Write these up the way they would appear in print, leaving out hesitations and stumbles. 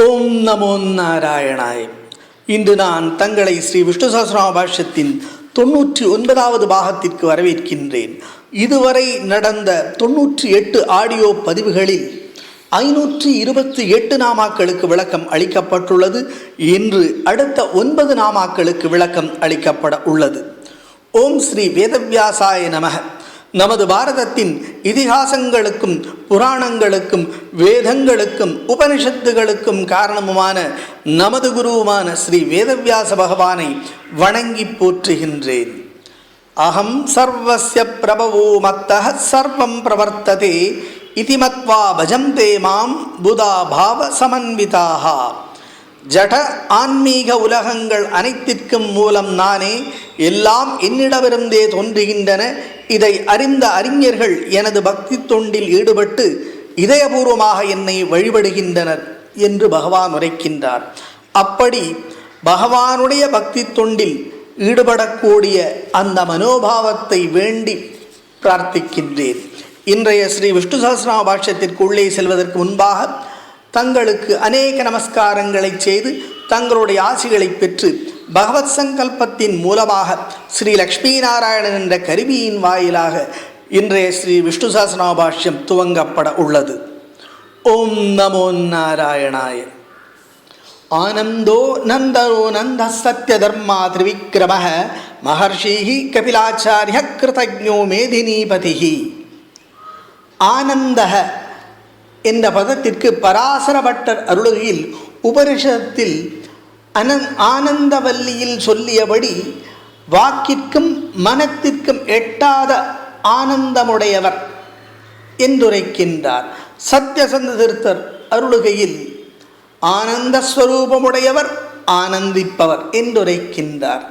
ஓம் நமோ நாராயணாய. இன்று நான் தங்களை ஸ்ரீ விஷ்ணு சஹஸ்ரநாம பாஷ்யத்தின் 99வது பாகத்திற்கு வரவேற்கின்றேன். இதுவரை நடந்த 98 ஆடியோ பதிவுகளில் 528 நாமாக்களுக்கு விளக்கம் அளிக்கப்பட்டுள்ளது. இன்று அடுத்த 9 நாமாக்களுக்கு விளக்கம் அளிக்கப்பட உள்ளது. ஓம் ஸ்ரீ வேதவியாசாய நமக. நமது பாரதத்தின் இதிகாசங்களுக்கும் புராணங்களுக்கும் வேதங்களுக்கும் உபனிஷத்துகளுக்கும் காரணமுமான நமது குருவுமான ஸ்ரீ வேதவியாச பகவானை வணங்கி போற்றுகின்றேன். அகம் சர்வஸ்ய பிரபவோ மத்தஹ சர்வம் பிரவர்த்ததே இதி மத்வா பஜந்தே மாம் புதா பாவ சமன்விதாக. ஜட ஆன்மீக உலகங்கள் அனைத்திற்கும் மூலம் நானே, எல்லாம் என்னிடமிருந்தே தோன்றுகின்றன. இதை அறிந்த அறிஞர்கள் எனது பக்தி தொண்டில் ஈடுபட்டு இதயபூர்வமாக என்னை வழிபடுகின்றனர் என்று பகவான் உரைக்கின்றார். அப்படி பகவானுடைய பக்தி தொண்டில் ஈடுபடக்கூடிய அந்த மனோபாவத்தை வேண்டி பிரார்த்திக்கின்றேன். இன்றைய ஸ்ரீ விஷ்ணு சஹஸ்ரநாம பாஷ்யத்திற்கு உள்ளே செல்வதற்கு முன்பாக தங்களுக்கு அநேக நமஸ்காரங்களை செய்து தங்களுடைய ஆசிகளை பெற்று பகவத் சங்கல்பத்தின் மூலமாக ஸ்ரீ லக்ஷ்மி நாராயணன் என்ற கருவியின் வாயிலாக இன்றைய ஸ்ரீ விஷ்ணு சஹஸ்ரநாம பாஷ்யம் துவங்கப்பட உள்ளது. ஓம் நமோ நாராயணாய. ஆனந்தோ நந்தோ நந்த சத்ய தர்மா திரிவிக்ரம மகர்ஷி கபிலாச்சாரிய கிருதஜ்ஞோ மேதினீபதி. ஆனந்தக என்ற பதத்திற்கு பராசரபட்டர் அருளுகையில் உபனிஷத்தில் ஆனந்தவல்லியில் சொல்லியபடி வாக்கிற்கும் மனத்திற்கும் எட்டாத ஆனந்தமுடையவர் என்றுரைக்கின்றார். சத்யசந்த தீர்த்தர் அருளுகையில் ஆனந்தஸ்வரூபமுடையவர், ஆனந்திப்பவர் என்றுரைக்கின்றார்.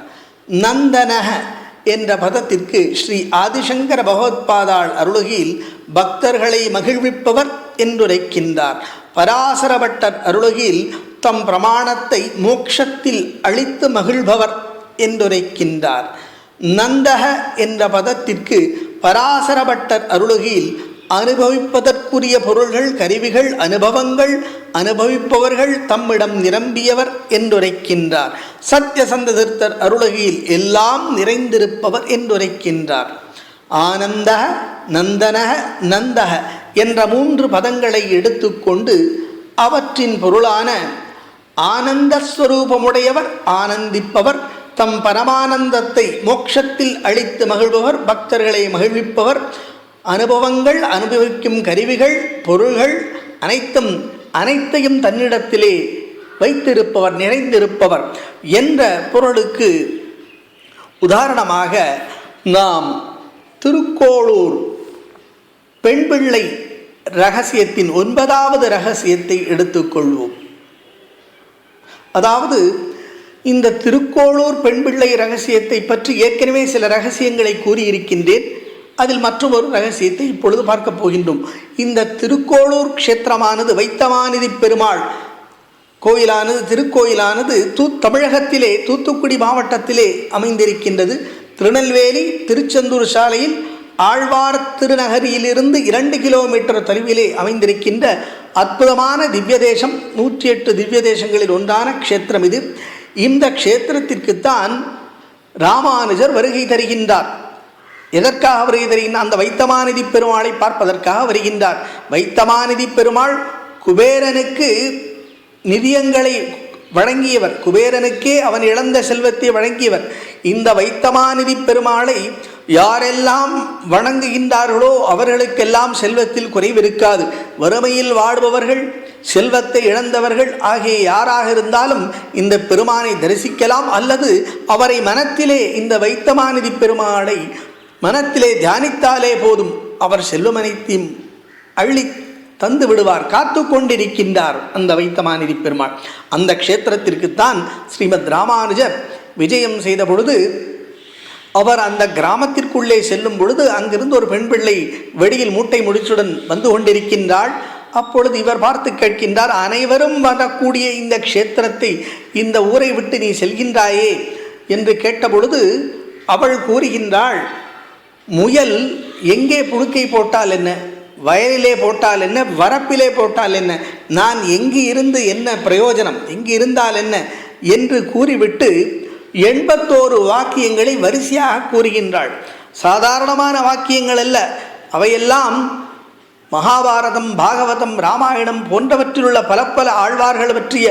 நந்தனக என்ற பதத்திற்கு ஸ்ரீ ஆதிசங்கர பகவத்பாதாள் அருளுகையில் பக்தர்களை மகிழ்விப்பவர் என்றுரைக்கின்றார். பராசரபட்டர் அருளுகையில் தம் பிரமாணத்தை மோட்சத்தில் அளித்து மகிழ்பவர் என்றுரைக்கின்றார். நந்தக என்ற பதத்திற்கு பராசரபட்டர் அருளுகையில் அனுபவிப்பதற்குரிய பொருள்கள், கருவிகள், அனுபவங்கள், அனுபவிப்பவர்கள் தம்மிடம் நிரம்பியவர் என்றுரைக்கின்றார். சத்யசந்த தீர்த்தர் அருளுகையில் எல்லாம் நிறைந்திருப்பவர் என்றுரைக்கின்றார். ஆனந்தக, நந்தனக, நந்தக என்ற 3 பதங்களை எடுத்துக்கொண்டு அவற்றின் பொருளான ஆனந்தஸ்வரூபமுடையவர், ஆனந்திப்பவர், தம் பரமானந்தத்தை மோட்சத்தில் அளித்து மகிழ்பவர், பக்தர்களை மகிழ்விப்பவர், அனுபவங்கள், அனுபவிக்கும் கருவிகள், பொருள்கள் அனைத்தையும் தன்னிடத்திலே வைத்திருப்பவர், நிறைந்திருப்பவர் என்ற பொருளுக்கு உதாரணமாக நாம் திருக்கோளூர் பெண் பிள்ளை ரகசியத்தின் 9வது ரகசியத்தை எடுத்துக்கொள்வோம். அதாவது இந்த திருக்கோளூர் பெண் பிள்ளை ரகசியத்தை பற்றி ஏற்கனவே சில ரகசியங்களை கூறியிருக்கின்றேன். அதில் மற்றொரு ரகசியத்தை இப்பொழுது பார்க்க போகின்றோம். இந்த திருக்கோளூர் க்ஷேத்திரமானது வைத்தமாநிதி பெருமாள் கோயிலானது, திருக்கோயிலானது தமிழகத்திலே தூத்துக்குடி மாவட்டத்திலே அமைந்திருக்கின்றது. திருநெல்வேலி திருச்செந்தூர் சாலையில் ஆழ்வார் திருநகரியிலிருந்து 2 கிலோமீட்டர் தொலைவிலே அமைந்திருக்கின்ற அற்புதமான திவ்ய தேசம், 108 திவ்ய தேசங்களில் ஒன்றான க்ஷேத்திரம் இது. இந்த க்ஷேத்திரத்திற்குத்தான் ராமானுஜர் வருகை தருகின்றார். எதற்காக வருகை தருகின்றார்? அந்த வைத்தமாநிதி பெருமாளை பார்ப்பதற்காக வருகின்றார். வைத்தமாநிதி பெருமாள் குபேரனுக்கு நிதியங்களை வழங்கியவர், குபேரனுக்கே அவன் இழந்த செல்வத்தை வழங்கியவர். இந்த வைத்தமாநிதி பெருமாளை யாரெல்லாம் வணங்குகின்றார்களோ அவர்களுக்கெல்லாம் செல்வத்தில் குறைவிருக்காது. வறுமையில் வாடுபவர்கள், செல்வத்தை இழந்தவர்கள் ஆகிய யாராக இருந்தாலும் இந்த பெருமானை தரிசிக்கலாம். அல்லது அவரை மனத்திலே, இந்த வைத்தமாநிதி பெருமாளை மனத்திலே தியானித்தாலே போதும், அவர் செல்வமனைத்தையும் அள்ளி தந்து விடுவார். காத்து கொண்டிருக்கின்றார் அந்த வைத்தமாநிதி பெருமாள். அந்த க்ஷேத்திரத்திற்குத்தான் ஸ்ரீமத் ராமானுஜர் விஜயம் செய்த பொழுது அவர் அந்த கிராமத்திற்குள்ளே செல்லும் பொழுது அங்கிருந்து ஒரு பெண் பிள்ளை வெடியில் மூட்டை முடிச்சுடன் வந்து கொண்டிருக்கின்றாள். அப்பொழுது இவர் பார்த்து கேட்கின்றார், அனைவரும் வரக்கூடிய இந்த க்ஷேத்திரத்தை, இந்த ஊரை விட்டு நீ செல்கின்றாயே என்று கேட்டபொழுது அவள் கூறுகின்றாள், முயல் எங்கே புழுக்கை போட்டால் என்ன, வயலிலே போட்டால் என்ன, வரப்பிலே போட்டால் என்ன, நான் எங்கு இருந்து என்ன பிரயோஜனம், எங்கு இருந்தால் என்ன என்று கூறிவிட்டு 81 வாக்கியங்களை வரிசையாக கூறுகின்றாள். சாதாரணமான வாக்கியங்கள் அல்ல, அவையெல்லாம் மகாபாரதம், பாகவதம், ராமாயணம் போன்றவற்றிலுள்ள பல பல ஆழ்வார்கள் பற்றிய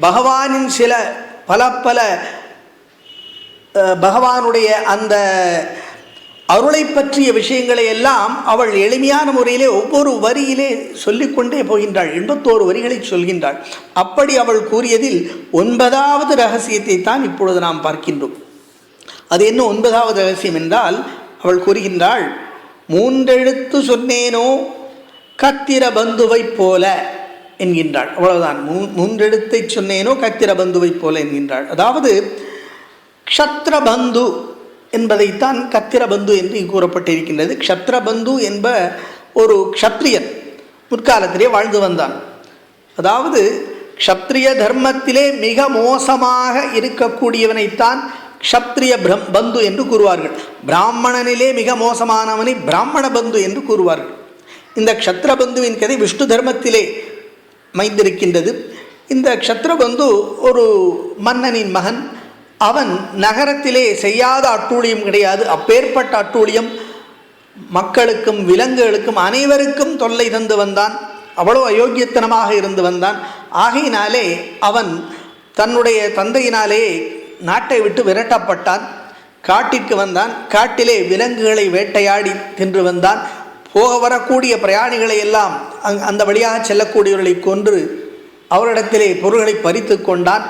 பகவானின் சில பல பகவானுடைய அந்த அருளை பற்றிய விஷயங்களை எல்லாம் அவள் எளிமையான முறையிலே ஒவ்வொரு வரியிலே சொல்லிக்கொண்டே போகின்றாள். 81 வரிகளை சொல்கின்றாள். அப்படி அவள் கூறியதில் 9வது ரகசியத்தை தான் இப்பொழுது நாம் பார்க்கின்றோம். அது என்ன 9வது ரகசியம் என்றால், அவள் கூறுகின்றாள், 3 எழுத்து சொன்னேனோ கத்திர பந்துவை போல என்கின்றாள். அவ்வளவுதான், 3 எழுத்தை சொன்னேனோ கத்திர பந்துவை போல என்கின்றாள். அதாவது க்ஷத்ரபந்து என்பதைத்தான் கத்திரபந்து என்று கூறப்பட்டிருக்கின்றது. க்ஷத்ரபந்து என்ப ஒரு க்ஷத்ரியன் முற்காலத்திலே வாழ்ந்து வந்தான். அதாவது க்ஷத்ரிய தர்மத்திலே மிக மோசமாக இருக்கக்கூடியவனைத்தான் க்ஷத்ரிய பந்து என்று கூறுவார்கள். பிராமணனிலே மிக மோசமானவனை பிராமண பந்து என்று கூறுவார்கள். இந்த க்ஷத்ரபந்துவின் கதை விஷ்ணு தர்மத்திலே மைந்திருக்கின்றது. இந்த க்ஷத்ரபந்து ஒரு மன்னனின் மகன். அவன் நகரத்திலே செய்யாத அட்டூழியம் கிடையாது. அப்பேற்பட்ட அட்டூழியம் மக்களுக்கும் விலங்குகளுக்கும் அனைவருக்கும் தொல்லை தந்து வந்தான். அவ்வளோ அயோக்கியத்தனமாக இருந்து வந்தான். ஆகையினாலே அவன் தன்னுடைய தந்தையினாலே நாட்டை விட்டு விரட்டப்பட்டான். காட்டிற்கு வந்தான். காட்டிலே விலங்குகளை வேட்டையாடி தின்று வந்தான். போக வரக்கூடிய பிரயாணிகளை எல்லாம் அந்த வழியாக செல்லக்கூடியவர்களை கொன்று அவரிடத்திலே பொருள்களை பறித்து கொண்டான்.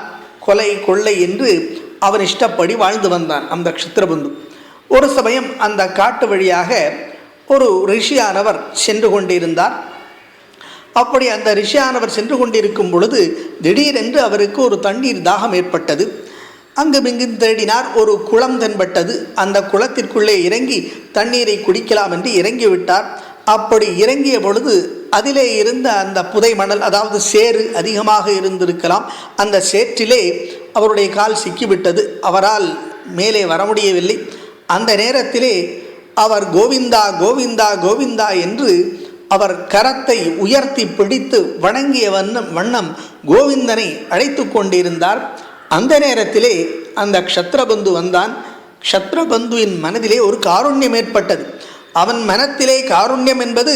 கொலை கொள்ளை என்று அவன் இஷ்டப்படி வாழ்ந்து வந்தான் அந்த க்ஷத்ரபந்து. ஒரு சமயம் அந்த காட்டு வழியாக ஒரு ரிஷியானவர் சென்று கொண்டிருந்தார். அப்படி அந்த ரிஷியானவர் சென்று கொண்டிருக்கும் பொழுது திடீரென்று அவருக்கு ஒரு தண்ணீர் தாகம் ஏற்பட்டது. அங்குமிங்கும் தேடினார். ஒரு குளம் தென்பட்டது. அந்த குளத்திற்குள்ளே இறங்கி தண்ணீரை குடிக்கலாம் என்று இறங்கிவிட்டார். அப்படி இறங்கிய பொழுது அதிலே இருந்த அந்த புதை மணல், அதாவது சேறு அதிகமாக இருந்திருக்கலாம். அந்த சேற்றிலே அவருடைய கால் சிக்கிவிட்டது. அவரால் மேலே வர முடியவில்லை. அந்த நேரத்திலே அவர் கோவிந்தா கோவிந்தா கோவிந்தா என்று அவர் கரத்தை உயர்த்தி பிடித்து வணங்கிய வண்ணம் கோவிந்தனை அழைத்து கொண்டிருந்தார். அந்த நேரத்திலே அந்த க்ஷத்ரபந்து வந்தான். க்ஷத்ரபந்துவின் மனதிலே ஒரு காருண்யம் ஏற்பட்டது. அவன் மனத்திலே காருண்யம் என்பது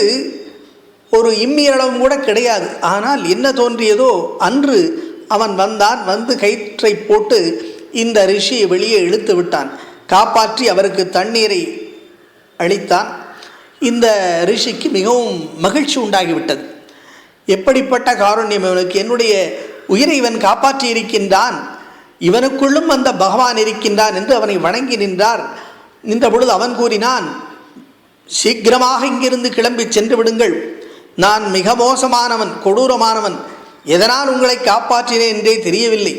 ஒரு இம்மியளவும் கூட கிடையாது. ஆனால் என்ன தோன்றியதோ அன்று அவன் வந்தான். வந்து கயிற்றை போட்டு இந்த ரிஷியை வெளியே இழுத்து விட்டான். காப்பாற்றி அவருக்கு தண்ணீரை அளித்தான். இந்த ரிஷிக்கு மிகவும் மகிழ்ச்சி உண்டாகிவிட்டது. எப்படிப்பட்ட காருண்யம் இவனுக்கு! என்னுடைய உயிரை இவன் காப்பாற்றி இருக்கின்றான், இவனுக்குள்ளும் அந்த பகவான் இருக்கின்றான் என்று அவனை வணங்கி நின்ற பொழுது அவன் கூறினான், சீக்கிரமாக இங்கிருந்து கிளம்பி சென்று விடுங்கள். நான் மிக மோசமானவன், கொடூரமானவன். எதனால் உங்களை காப்பாற்றினேன் என்றே தெரியவில்லை.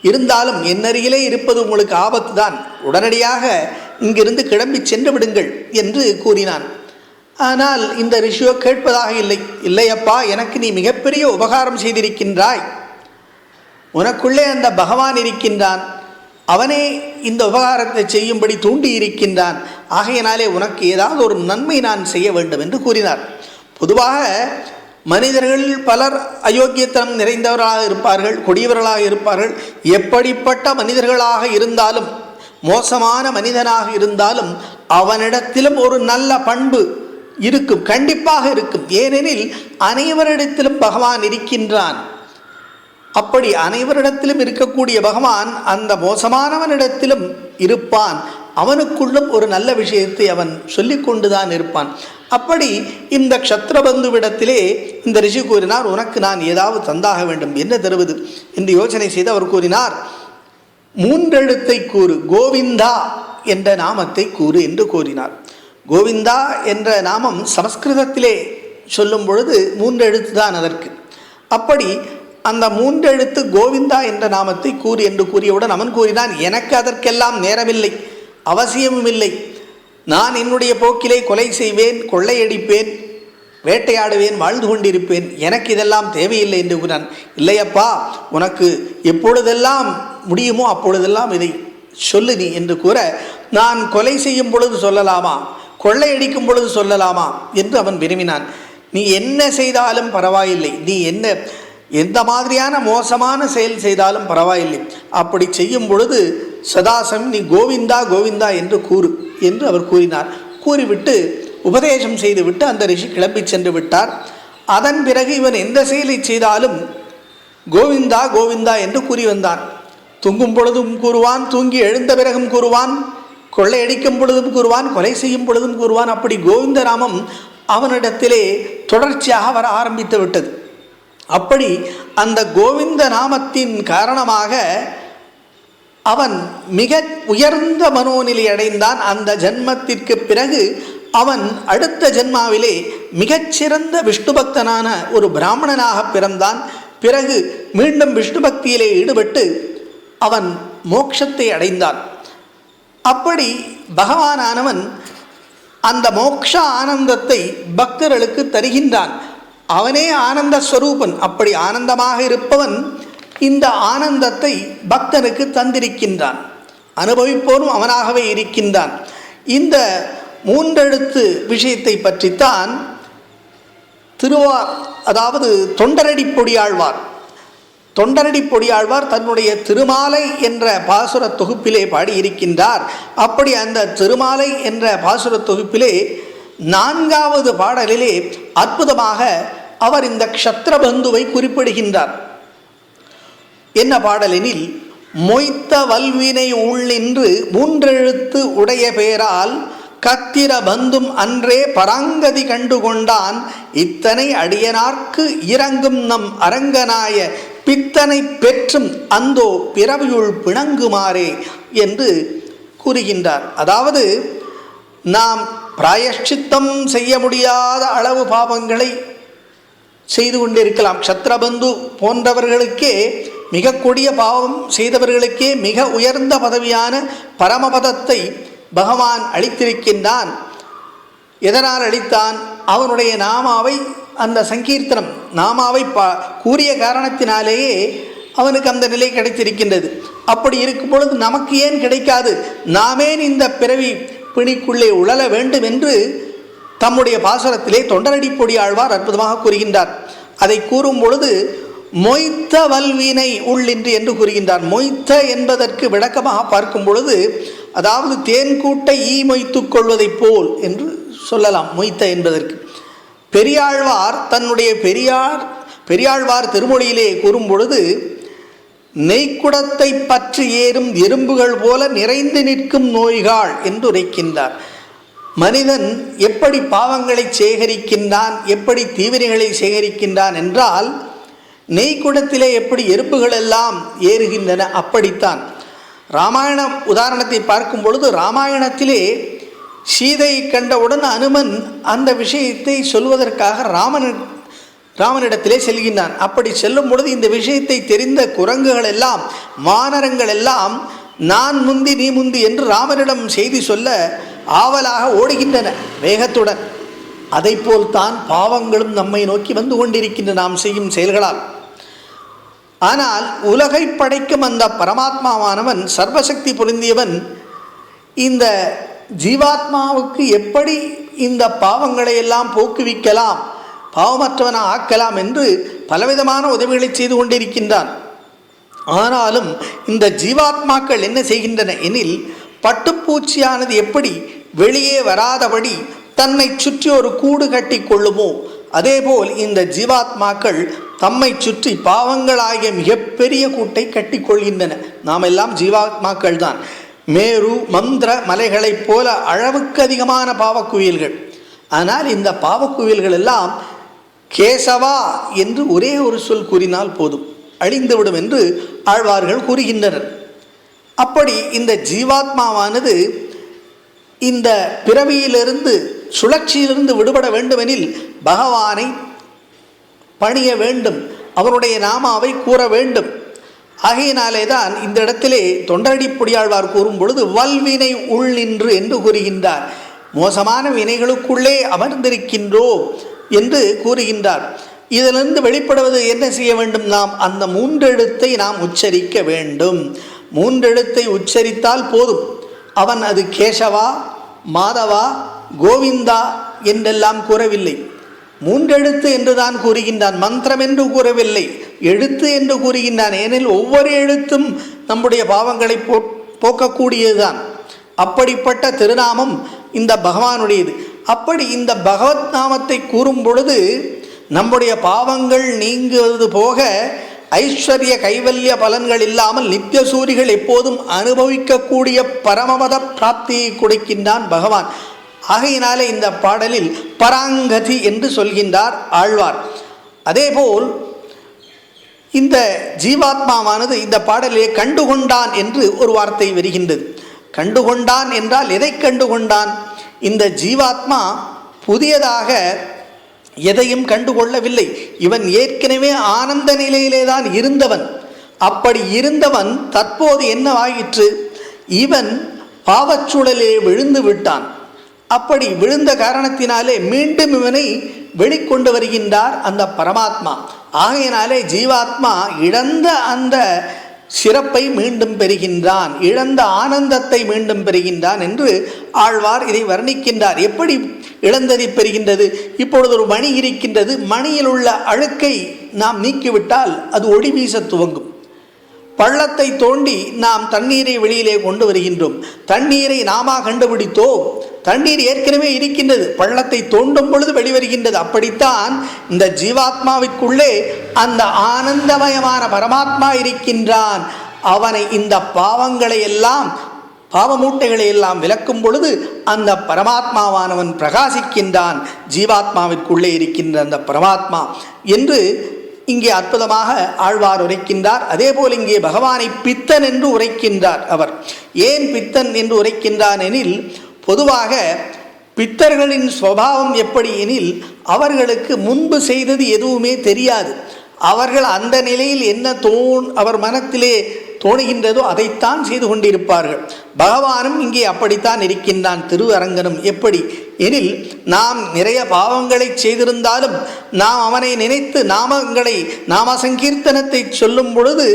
இருந்தாலும் என்னருகிலே இருப்பது உங்களுக்கு ஆபத்து தான். உடனடியாக இங்கிருந்து கிளம்பி சென்று விடுங்கள் என்று கூறினான். ஆனால் இந்த ரிஷியோ கேட்பதாக இல்லை. இல்லையப்பா, எனக்கு நீ மிகப்பெரிய உபகாரம் செய்திருக்கின்றாய். உனக்குள்ளே அந்த பகவான் இருக்கின்றான். அவனே இந்த உபகாரத்தை செய்யும்படி தூண்டி இருக்கின்றான். ஆகையினாலே உனக்கு ஏதாவது ஒரு நன்மை நான் செய்ய வேண்டும் என்று கூறினார். பொதுவாக மனிதர்கள் பலர் அயோக்கியத்தனம் நிறைந்தவர்களாக இருப்பார்கள், கொடியவர்களாக இருப்பார்கள். எப்படிப்பட்ட மனிதர்களாக இருந்தாலும், மோசமான மனிதனாக இருந்தாலும் அவனிடத்திலும் ஒரு நல்ல பண்பு இருக்கும், கண்டிப்பாக இருக்கும். ஏனெனில் அனைவரிடத்திலும் பகவான் இருக்கின்றான். அப்படி அனைவரிடத்திலும் இருக்கக்கூடிய பகவான் அந்த மோசமானவனிடத்திலும் இருப்பான். அவனுக்குள்ளும் ஒரு நல்ல விஷயத்தை அவன் சொல்லி கொண்டுதான் இருப்பான். அப்படி இந்த க்ஷத்ரபந்துவிடத்திலே இந்த ரிஷி கூறினார், உனக்கு நான் ஏதாவது தந்தாக வேண்டும், என்ன தருவது என்று யோசனை செய்து அவர் கூறினார், 3 எழுத்தை கூறு, கோவிந்தா என்ற நாமத்தை கூறு என்று கூறினார். கோவிந்தா என்ற நாமம் சமஸ்கிருதத்திலே சொல்லும் பொழுது 3 எழுத்து தான் அதற்கு. அப்படி அந்த 3 எழுத்து கோவிந்தா என்ற நாமத்தை கூறு என்று கூறியவுடன் அவன் கூறினான், எனக்கு அதற்கெல்லாம் நேரமில்லை, அவசியமும் இல்லை. நான் என்னுடைய போக்கிலே கொலை செய்வேன், கொள்ளையடிப்பேன், வேட்டையாடுவேன், வாழ்ந்து கொண்டிருப்பேன். எனக்கு இதெல்லாம் தேவையில்லை என்று கூறினான். இல்லையப்பா, உனக்கு எப்பொழுதெல்லாம் முடியுமோ அப்பொழுதெல்லாம் இதை சொல்லு நீ என்று கூற, நான் கொலை செய்யும் பொழுது சொல்லலாமா, கொள்ளையடிக்கும் பொழுது சொல்லலாமா என்று அவன் விரும்பினான். நீ என்ன செய்தாலும் பரவாயில்லை, நீ எந்த மாதிரியான மோசமான செயல் செய்தாலும் பரவாயில்லை, அப்படி செய்யும் பொழுது சதாசம் நீ கோவிந்தா கோவிந்தா என்று கூறு என்று அவர் கூறினார். கூறிவிட்டு உபதேசம் செய்துவிட்டு அந்த ரிஷி கிளம்பி சென்று விட்டார். அதன் பிறகு இவன் எந்த செயலை செய்தாலும் கோவிந்தா கோவிந்தா என்று கூறி வந்தான். தூங்கும் பொழுதும் கூறுவான், தூங்கி எழுந்த பிறகும் கூறுவான், கொள்ளையடிக்கும் பொழுதும் கூறுவான், கொலை செய்யும் பொழுதும் கூறுவான். அப்படி கோவிந்த நாமம் அவனிடத்திலே தொடர்ச்சியாக வர ஆரம்பித்து விட்டது. அப்படி அந்த கோவிந்த நாமத்தின் காரணமாக அவன் மிக உயர்ந்த மனோநிலை அடைந்தான். அந்த ஜன்மத்திற்கு பிறகு அவன் அடுத்த ஜென்மாவிலே மிகச்சிறந்த விஷ்ணு பக்தனான ஒரு பிராமணனாக பிறந்தான். பிறகு மீண்டும் விஷ்ணு பக்தியிலே ஈடுபட்டு அவன் மோட்சத்தை அடைந்தான். அப்படி பகவானானவன் அந்த மோட்ச ஆனந்தத்தை பக்தர்களுக்கு தருகின்றான். அவனே ஆனந்த ஸ்வரூபன். அப்படி ஆனந்தமாக இருப்பவன் இந்த ஆனந்தத்தை பக்தனுக்கு தந்திருக்கின்றான். அனுபவிப்போரும் அவனாகவே இருக்கின்றான். இந்த மூன்றெழுத்து விஷயத்தை பற்றித்தான் அதாவது தொண்டரடி பொடியாழ்வார் தன்னுடைய திருமாலை என்ற பாசுர தொகுப்பிலே பாடியிருக்கின்றார். அப்படி அந்த திருமாலை என்ற பாசுர தொகுப்பிலே 4வது பாடலிலே அற்புதமாக அவர் இந்த க்ஷத்ரபந்துவை குறிப்பிடுகின்றார். என்ன பாடலெனில், மொய்த்த வல்வினை உள்ளின்று மூன்றெழுத்து உடைய பேரால் கத்திர பந்தும் அன்றே பராங்கதி கண்டுகொண்டான் இத்தனை அடியனார்க்கு இறங்கும் நம் அரங்கனாய பித்தனை பெற்றும் அந்தோ பிறவியுள் பிணங்குமாறே என்று கூறுகின்றார். அதாவது நாம் பிராயஷ்சித்தம் செய்ய முடியாத அளவு பாவங்களை செய்து கொண்டிருக்கலாம். க்ஷத்ரபந்து போன்றவர்களுக்கே மிக கொடிய பாவம் செய்தவர்களுக்கே மிக உயர்ந்த பதவியான பரமபதத்தை பகவான் அளித்திருக்கின்றான். எதனால் அளித்தான்? அவனுடைய நாமாவை, அந்த சங்கீர்த்தனம் நாமாவை கூறிய காரணத்தினாலேயே அவனுக்கு அந்த நிலை கிடைத்திருக்கின்றது. அப்படி இருக்கும் பொழுது நமக்கு ஏன் கிடைக்காது? நாமே இந்த பிறவி பிணிக்குள்ளே உழல வேண்டும் என்று தம்முடைய பாசுரத்திலே தொண்டரடி பொடியாழ்வார் அற்புதமாக கூறுகின்றார். அதை கூறும் பொழுது மொய்த்த வல்வினை உள்ளின்று என்று கூறுகின்றார். மொய்த்த என்பதற்கு விளக்கமாக பார்க்கும் பொழுது, அதாவது தேன்கூட்டை ஈ மொய்த்து கொள்வதைப் போல் என்று சொல்லலாம் மொய்த்த என்பதற்கு. பெரியாழ்வார் தன்னுடைய பெரியாழ்வார் திருமொழியிலே கூறும் பொழுது, நெய்க்குடத்தை பற்றி ஏறும் எறும்புகள் போல நிறைந்து நிற்கும் நோய்கள் என்று உரைக்கின்றார். மனிதன் எப்படி பாவங்களை சேகரிக்கின்றான், எப்படி தீவினைகளை சேகரிக்கின்றான் என்றால், நெய்க்குடத்திலே எப்படி எறும்புகள் எல்லாம் ஏறுகின்றன ராமாயணம் உதாரணத்தை பார்க்கும் பொழுது, ராமாயணத்திலே சீதையை கண்டவுடன் அனுமன் அந்த விஷயத்தை சொல்வதற்காக ராமனிடத்திலே செல்கின்றான். அப்படி செல்லும் பொழுது இந்த விஷயத்தை தெரிந்த குரங்குகள் எல்லாம், வானரங்கள் எல்லாம் நான் முந்தி நீ முந்தி என்று ராமனிடம் செய்தி சொல்ல ஆவலாக ஓடுகின்றன வேகத்துடன். அதைப்போல்தான் பாவங்களும் நம்மை நோக்கி வந்து கொண்டிருக்கின்றன நாம் செய்யும் செயல்களால். ஆனால் உலகை படைக்கும் அந்த பரமாத்மாவானவன், சர்வசக்தி பொருந்தியவன், இந்த ஜீவாத்மாவுக்கு எப்படி இந்த பாவங்களை எல்லாம் போக்குவிக்கலாம், பாவமற்றவனாக ஆக்கலாம் என்று பலவிதமான உதவிகளை செய்து கொண்டிருக்கின்றான். ஆனாலும் இந்த ஜீவாத்மாக்கள் என்ன செய்கின்றன எனில், பட்டுப்பூச்சியானது எப்படி வெளியே வராதபடி தன்னை சுற்றி ஒரு கூடு கட்டி கொள்ளுமோ, அதேபோல் இந்த ஜீவாத்மாக்கள் தம்மை சுற்றி பாவங்களாகிய மிகப்பெரிய கூட்டை கட்டி கொள்கின்றன. நாம் எல்லாம் ஜீவாத்மாக்கள் தான். மேரு மந்திர மலைகளைப் போல அளவுக்கு அதிகமான பாவக்குவியல்கள். ஆனால் இந்த பாவக்குவியல்கள் எல்லாம் கேசவா என்று ஒரே ஒரு சொல் கூறினால் போதும், அழிந்துவிடும் என்று ஆழ்வார்கள் கூறுகின்றனர். அப்படி இந்த ஜீவாத்மாவானது இந்த பிறவியிலிருந்து, சுழற்சியிலிருந்து விடுபட வேண்டுமெனில் பகவானை பணிய வேண்டும், அவருடைய நாமாவை கூற வேண்டும். ஆகையினாலே தான் இந்த இடத்திலே தொண்டரடி பொடியாழ்வார் கூறும் பொழுது வல்வினை உள்ளின்று என்று கூறுகின்றார். மோசமான வினைகளுக்குள்ளே அமர்ந்திருக்கின்றோம் என்று கூறுகின்றார். இதிலிருந்து வெளிப்படுவது என்ன செய்ய வேண்டும்? நாம் அந்த மூன்றெழுத்தை நாம் உச்சரிக்க வேண்டும். மூன்றெழுத்தை உச்சரித்தால் போதும். அவன் அது கேசவா, மாதவா, கோவிந்தா என்றெல்லாம் கூறவில்லை. மூன்றெழுத்து என்றுதான் கூறுகின்றான், மந்திரம் என்று கூறவில்லை, எழுத்து என்று கூறுகின்றான். ஏனெனில் ஒவ்வொரு எழுத்தும் நம்முடைய பாவங்களை போக்கக்கூடியதுதான். அப்படிப்பட்ட திருநாமம் இந்த பகவானுடையது. அப்படி இந்த பகவத் நாமத்தை கூறும் பொழுது நம்முடைய பாவங்கள் நீங்குவது போக ஐஸ்வர்ய கைவல்ய பலன்கள் இல்லாமல் நித்திய சூரிகள் எப்போதும் அனுபவிக்கக்கூடிய பரமபத பிராப்தியை கொடுக்கின்றான் பகவான். ஆகையினாலே இந்த பாடலில் பராங்கதி என்று சொல்கின்றார் ஆழ்வார். அதேபோல் இந்த ஜீவாத்மாவானது இந்த பாடலிலே கண்டுகொண்டான் என்று ஒரு வார்த்தை வருகின்றது. கண்டுகொண்டான் என்றால் எதை கண்டுகொண்டான்? இந்த ஜீவாத்மா புதியதாக எதையும் கண்டுகொள்ளவில்லை. இவன் ஏற்கனவே ஆனந்த நிலையிலே தான் இருந்தவன். அப்படி இருந்தவன் தற்போது என்னவாயிற்று? இவன் பாவச்சூழலே விழுந்து விட்டான். அப்படி விழுந்த காரணத்தினாலே மீண்டும் இவனை வெளிக்கொண்டு வருகின்றார் அந்த பரமாத்மா. ஆகையினாலே ஜீவாத்மா இழந்த அந்த சிறப்பை மீண்டும் பெறுகின்றான், இழந்த ஆனந்தத்தை மீண்டும் பெறுகின்றான் என்று ஆழ்வார் இதை வர்ணிக்கின்றார். எப்படி இழந்ததை பெறுகின்றது? இப்பொழுது ஒரு மணி இருக்கின்றது. மணியில் உள்ள அழுக்கை நாம் நீக்கிவிட்டால் அது ஒளி வீச துவங்கும். பள்ளத்தை தோண்டி நாம் தண்ணீரை வெளியிலே கொண்டு வருகின்றோம். தண்ணீரை நாம கண்டுபிடித்தோம். தண்ணீர் ஏற்கனவே இருக்கின்றது, பள்ளத்தை தோண்டும் பொழுது வெளிவருகின்றது. அப்படித்தான் இந்த ஜீவாத்மாவிற்குள்ளே அந்த ஆனந்தமயமான பரமாத்மா இருக்கின்றான். அவனை இந்த பாவங்களை எல்லாம், பாவமூட்டைகளை எல்லாம் விலக்கும் பொழுது அந்த பரமாத்மாவானவன் பிரகாசிக்கின்றான். ஜீவாத்மாவிற்குள்ளே இருக்கின்ற அந்த பரமாத்மா என்று இங்கே அற்புதமாக ஆழ்வார் உரைக்கின்றார். அதேபோல் இங்கே பகவானை பித்தன் என்று உரைக்கின்றார். அவர் ஏன் பித்தன் என்று உரைக்கின்றான் எனில், பொதுவாக பித்தர்களின் சுபாவம் எப்படி எனில், அவர்களுக்கு முன்பு செய்தது எதுவுமே தெரியாது. அவர்கள் அந்த நிலையில் என்ன அவர் மனத்திலே தோணுகின்றதோ அதைத்தான் செய்து கொண்டிருப்பார்கள். பகவானும் இங்கே அப்படித்தான் இருக்கின்றான். திருவரங்கனும் எப்படி எனில், நாம் நிறைய பாவங்களை செய்திருந்தாலும் நாம் அவனை நினைத்து நாம சங்கீர்த்தனத்தை சொல்லும் பொழுது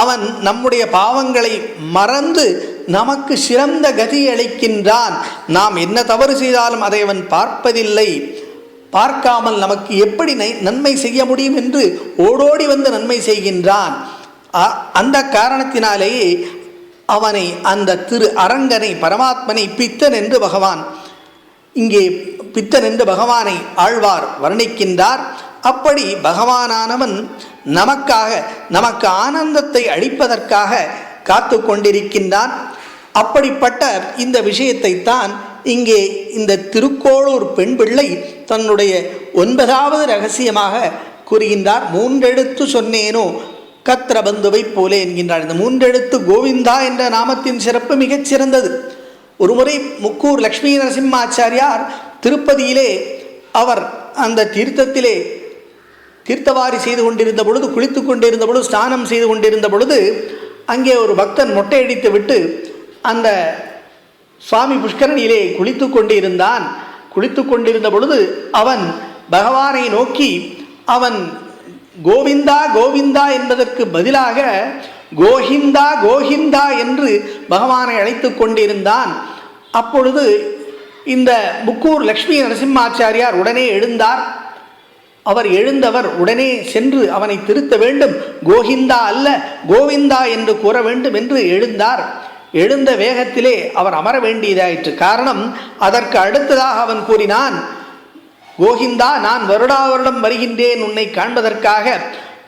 அவன் நம்முடைய பாவங்களை மறந்து நமக்கு சிறந்த கதி அளிக்கின்றான். நாம் என்ன தவறு செய்தாலும் அதை அவன் பார்ப்பதில்லை. பார்க்காமல் நமக்கு எப்படி நன்மை செய்ய முடியும் என்று ஓடோடி வந்து நன்மை செய்கின்றான். அந்த காரணத்தினாலேயே அவனை, அந்த திரு அரங்கனை, பரமாத்மனை பித்தன் என்று பகவான் இங்கே பித்தன் என்று பகவானை ஆழ்வார் வர்ணிக்கின்றார். அப்படி பகவானானவன் நமக்கு ஆனந்தத்தை அளிப்பதற்காக காத்து கொண்டிருக்கின்றான். அப்படிப்பட்ட இந்த விஷயத்தைத்தான் இங்கே இந்த திருக்கோளூர் பெண் பிள்ளை தன்னுடைய 9வது ரகசியமாக கூறுகின்றார். மூன்றெழுத்து சொன்னேனோ கத்திரபந்துவை போலே என்கின்றார். இந்த மூன்றெழுத்து கோவிந்தா என்ற நாமத்தின் சிறப்பு மிகச் சிறந்தது. ஒருமுறை முக்கூர் லக்ஷ்மி நரசிம்மாச்சாரியார் திருப்பதியிலே அவர் அந்த தீர்த்தத்திலே தீர்த்தவாரி செய்து கொண்டிருந்த பொழுது, குளித்து கொண்டிருந்த பொழுது, ஸ்நானம் செய்து கொண்டிருந்த பொழுது அங்கே ஒரு பக்தன் மொட்டையடித்து விட்டு அந்த சுவாமி புஷ்கரணியிலே குளித்து கொண்டிருந்த பொழுது அவன் பகவானை நோக்கி அவன் கோவிந்தா கோவிந்தா என்பதற்கு பதிலாக கோஹிந்தா கோஹிந்தா என்று பகவானை அழைத்து கொண்டிருந்தான். அப்பொழுது இந்த முக்கூர் லக்ஷ்மி நரசிம்மாச்சாரியார் உடனே எழுந்தார். அவர் எழுந்தவர் உடனே சென்று அவனை திருத்த வேண்டும், கோஹிந்தா அல்ல கோவிந்தா என்று கூற வேண்டும் என்று எழுந்தார். எழுந்த வேகத்திலே அவர் அமர வேண்டியதாயிற்று. காரணம், அதற்கு அடுத்ததாக அவன் கூறினான், கோஹிந்தா, நான் வருடம் வருகின்றேன் உன்னை காண்பதற்காக.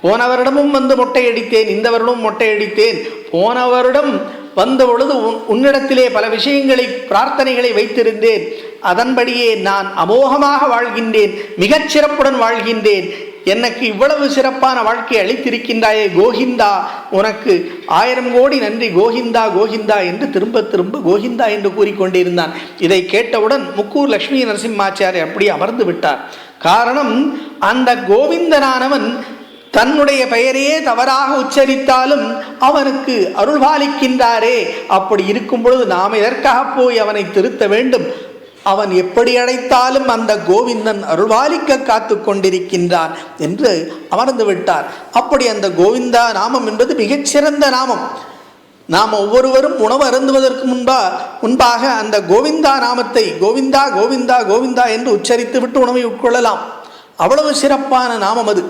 போன வருடமும் வந்து மொட்டையடித்தேன், இந்த வருடமும் மொட்டையடித்தேன். போன வருடம் வந்த பொழுது உன்னிடத்திலே பல விஷயங்களை, பிரார்த்தனைகளை வைத்திருந்தேன். அதன்படியே நான் அமோகமாக வாழ்கின்றேன், மிகச் சிறப்புடன் வாழ்கின்றேன். எனக்கு இவ்வளவு சிறப்பான வாழ்க்கை அளித்திருக்கின்றாயே கோஹிந்தா, உனக்கு 1000 கோடி நன்றி, கோஹிந்தா கோஹிந்தா என்று திரும்ப திரும்ப கோஹிந்தா என்று கூறிக்கொண்டிருந்தான். இதை கேட்டவுடன் முக்கூர் லக்ஷ்மி நரசிம்மாச்சாரி அப்படி அமர்ந்து விட்டார். காரணம், அந்த கோவிந்தனானவன் தன்னுடைய பெயரையே தவறாக உச்சரித்தாலும் அவனுக்கு அருள்பாலிக்கின்றாரே. அப்படி இருக்கும் பொழுது நாம் எதற்காக போய் அவனை திருத்த வேண்டும்? அவன் எப்படி அழைத்தாலும் அந்த கோவிந்தன் அருள்பாலிக்க காத்து கொண்டிருக்கின்றான் என்று அமர்ந்து விட்டார். அப்படி அந்த கோவிந்தா நாமம் என்பது மிகச்சிறந்த நாமம். நாம் ஒவ்வொருவரும் உணவு அருந்துவதற்கு முன்பாக அந்த கோவிந்தா நாமத்தை கோவிந்தா கோவிந்தா கோவிந்தா என்று உச்சரித்து விட்டு உணவை உட்கொள்ளலாம். அவ்வளவு சிறப்பான நாமம் அது.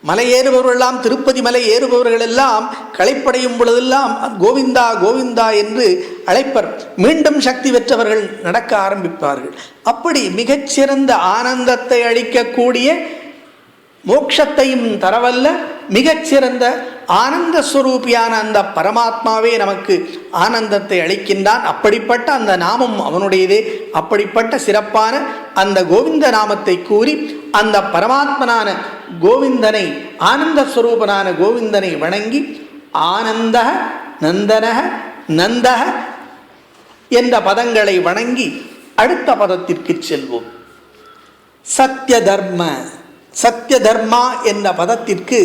மலை ஏறுபவர்களெல்லாம், திருப்பதி மலை ஏறுபவர்கள் எல்லாம் களைப்படையும் பொழுதெல்லாம் கோவிந்தா கோவிந்தா என்று அழைப்பர். மீண்டும் சக்தி பெற்றவர்கள் நடக்க ஆரம்பிப்பார்கள். அப்படி மிகச்சிறந்த ஆனந்தத்தை அளிக்கக்கூடிய, மோட்சத்தையும் தரவல்ல மிகச்சிறந்த ஆனந்த ஸ்வரூபியான அந்த பரமாத்மாவே நமக்கு ஆனந்தத்தை அளிக்கின்றான். அப்படிப்பட்ட அந்த நாமம் அவனுடையதே. அப்படிப்பட்ட சிறப்பான அந்த கோவிந்த நாமத்தை கூறி அந்த பரமாத்மனான கோவிந்தனை, ஆனந்த ஸ்வரூபனான கோவிந்தனை வணங்கி ஆனந்த நந்தனக நந்தக என்ற பதங்களை வணங்கி அடுத்த பதத்திற்கு செல்வோம். சத்ய தர்ம. சத்ய தர்மா என்ற பதத்திற்கு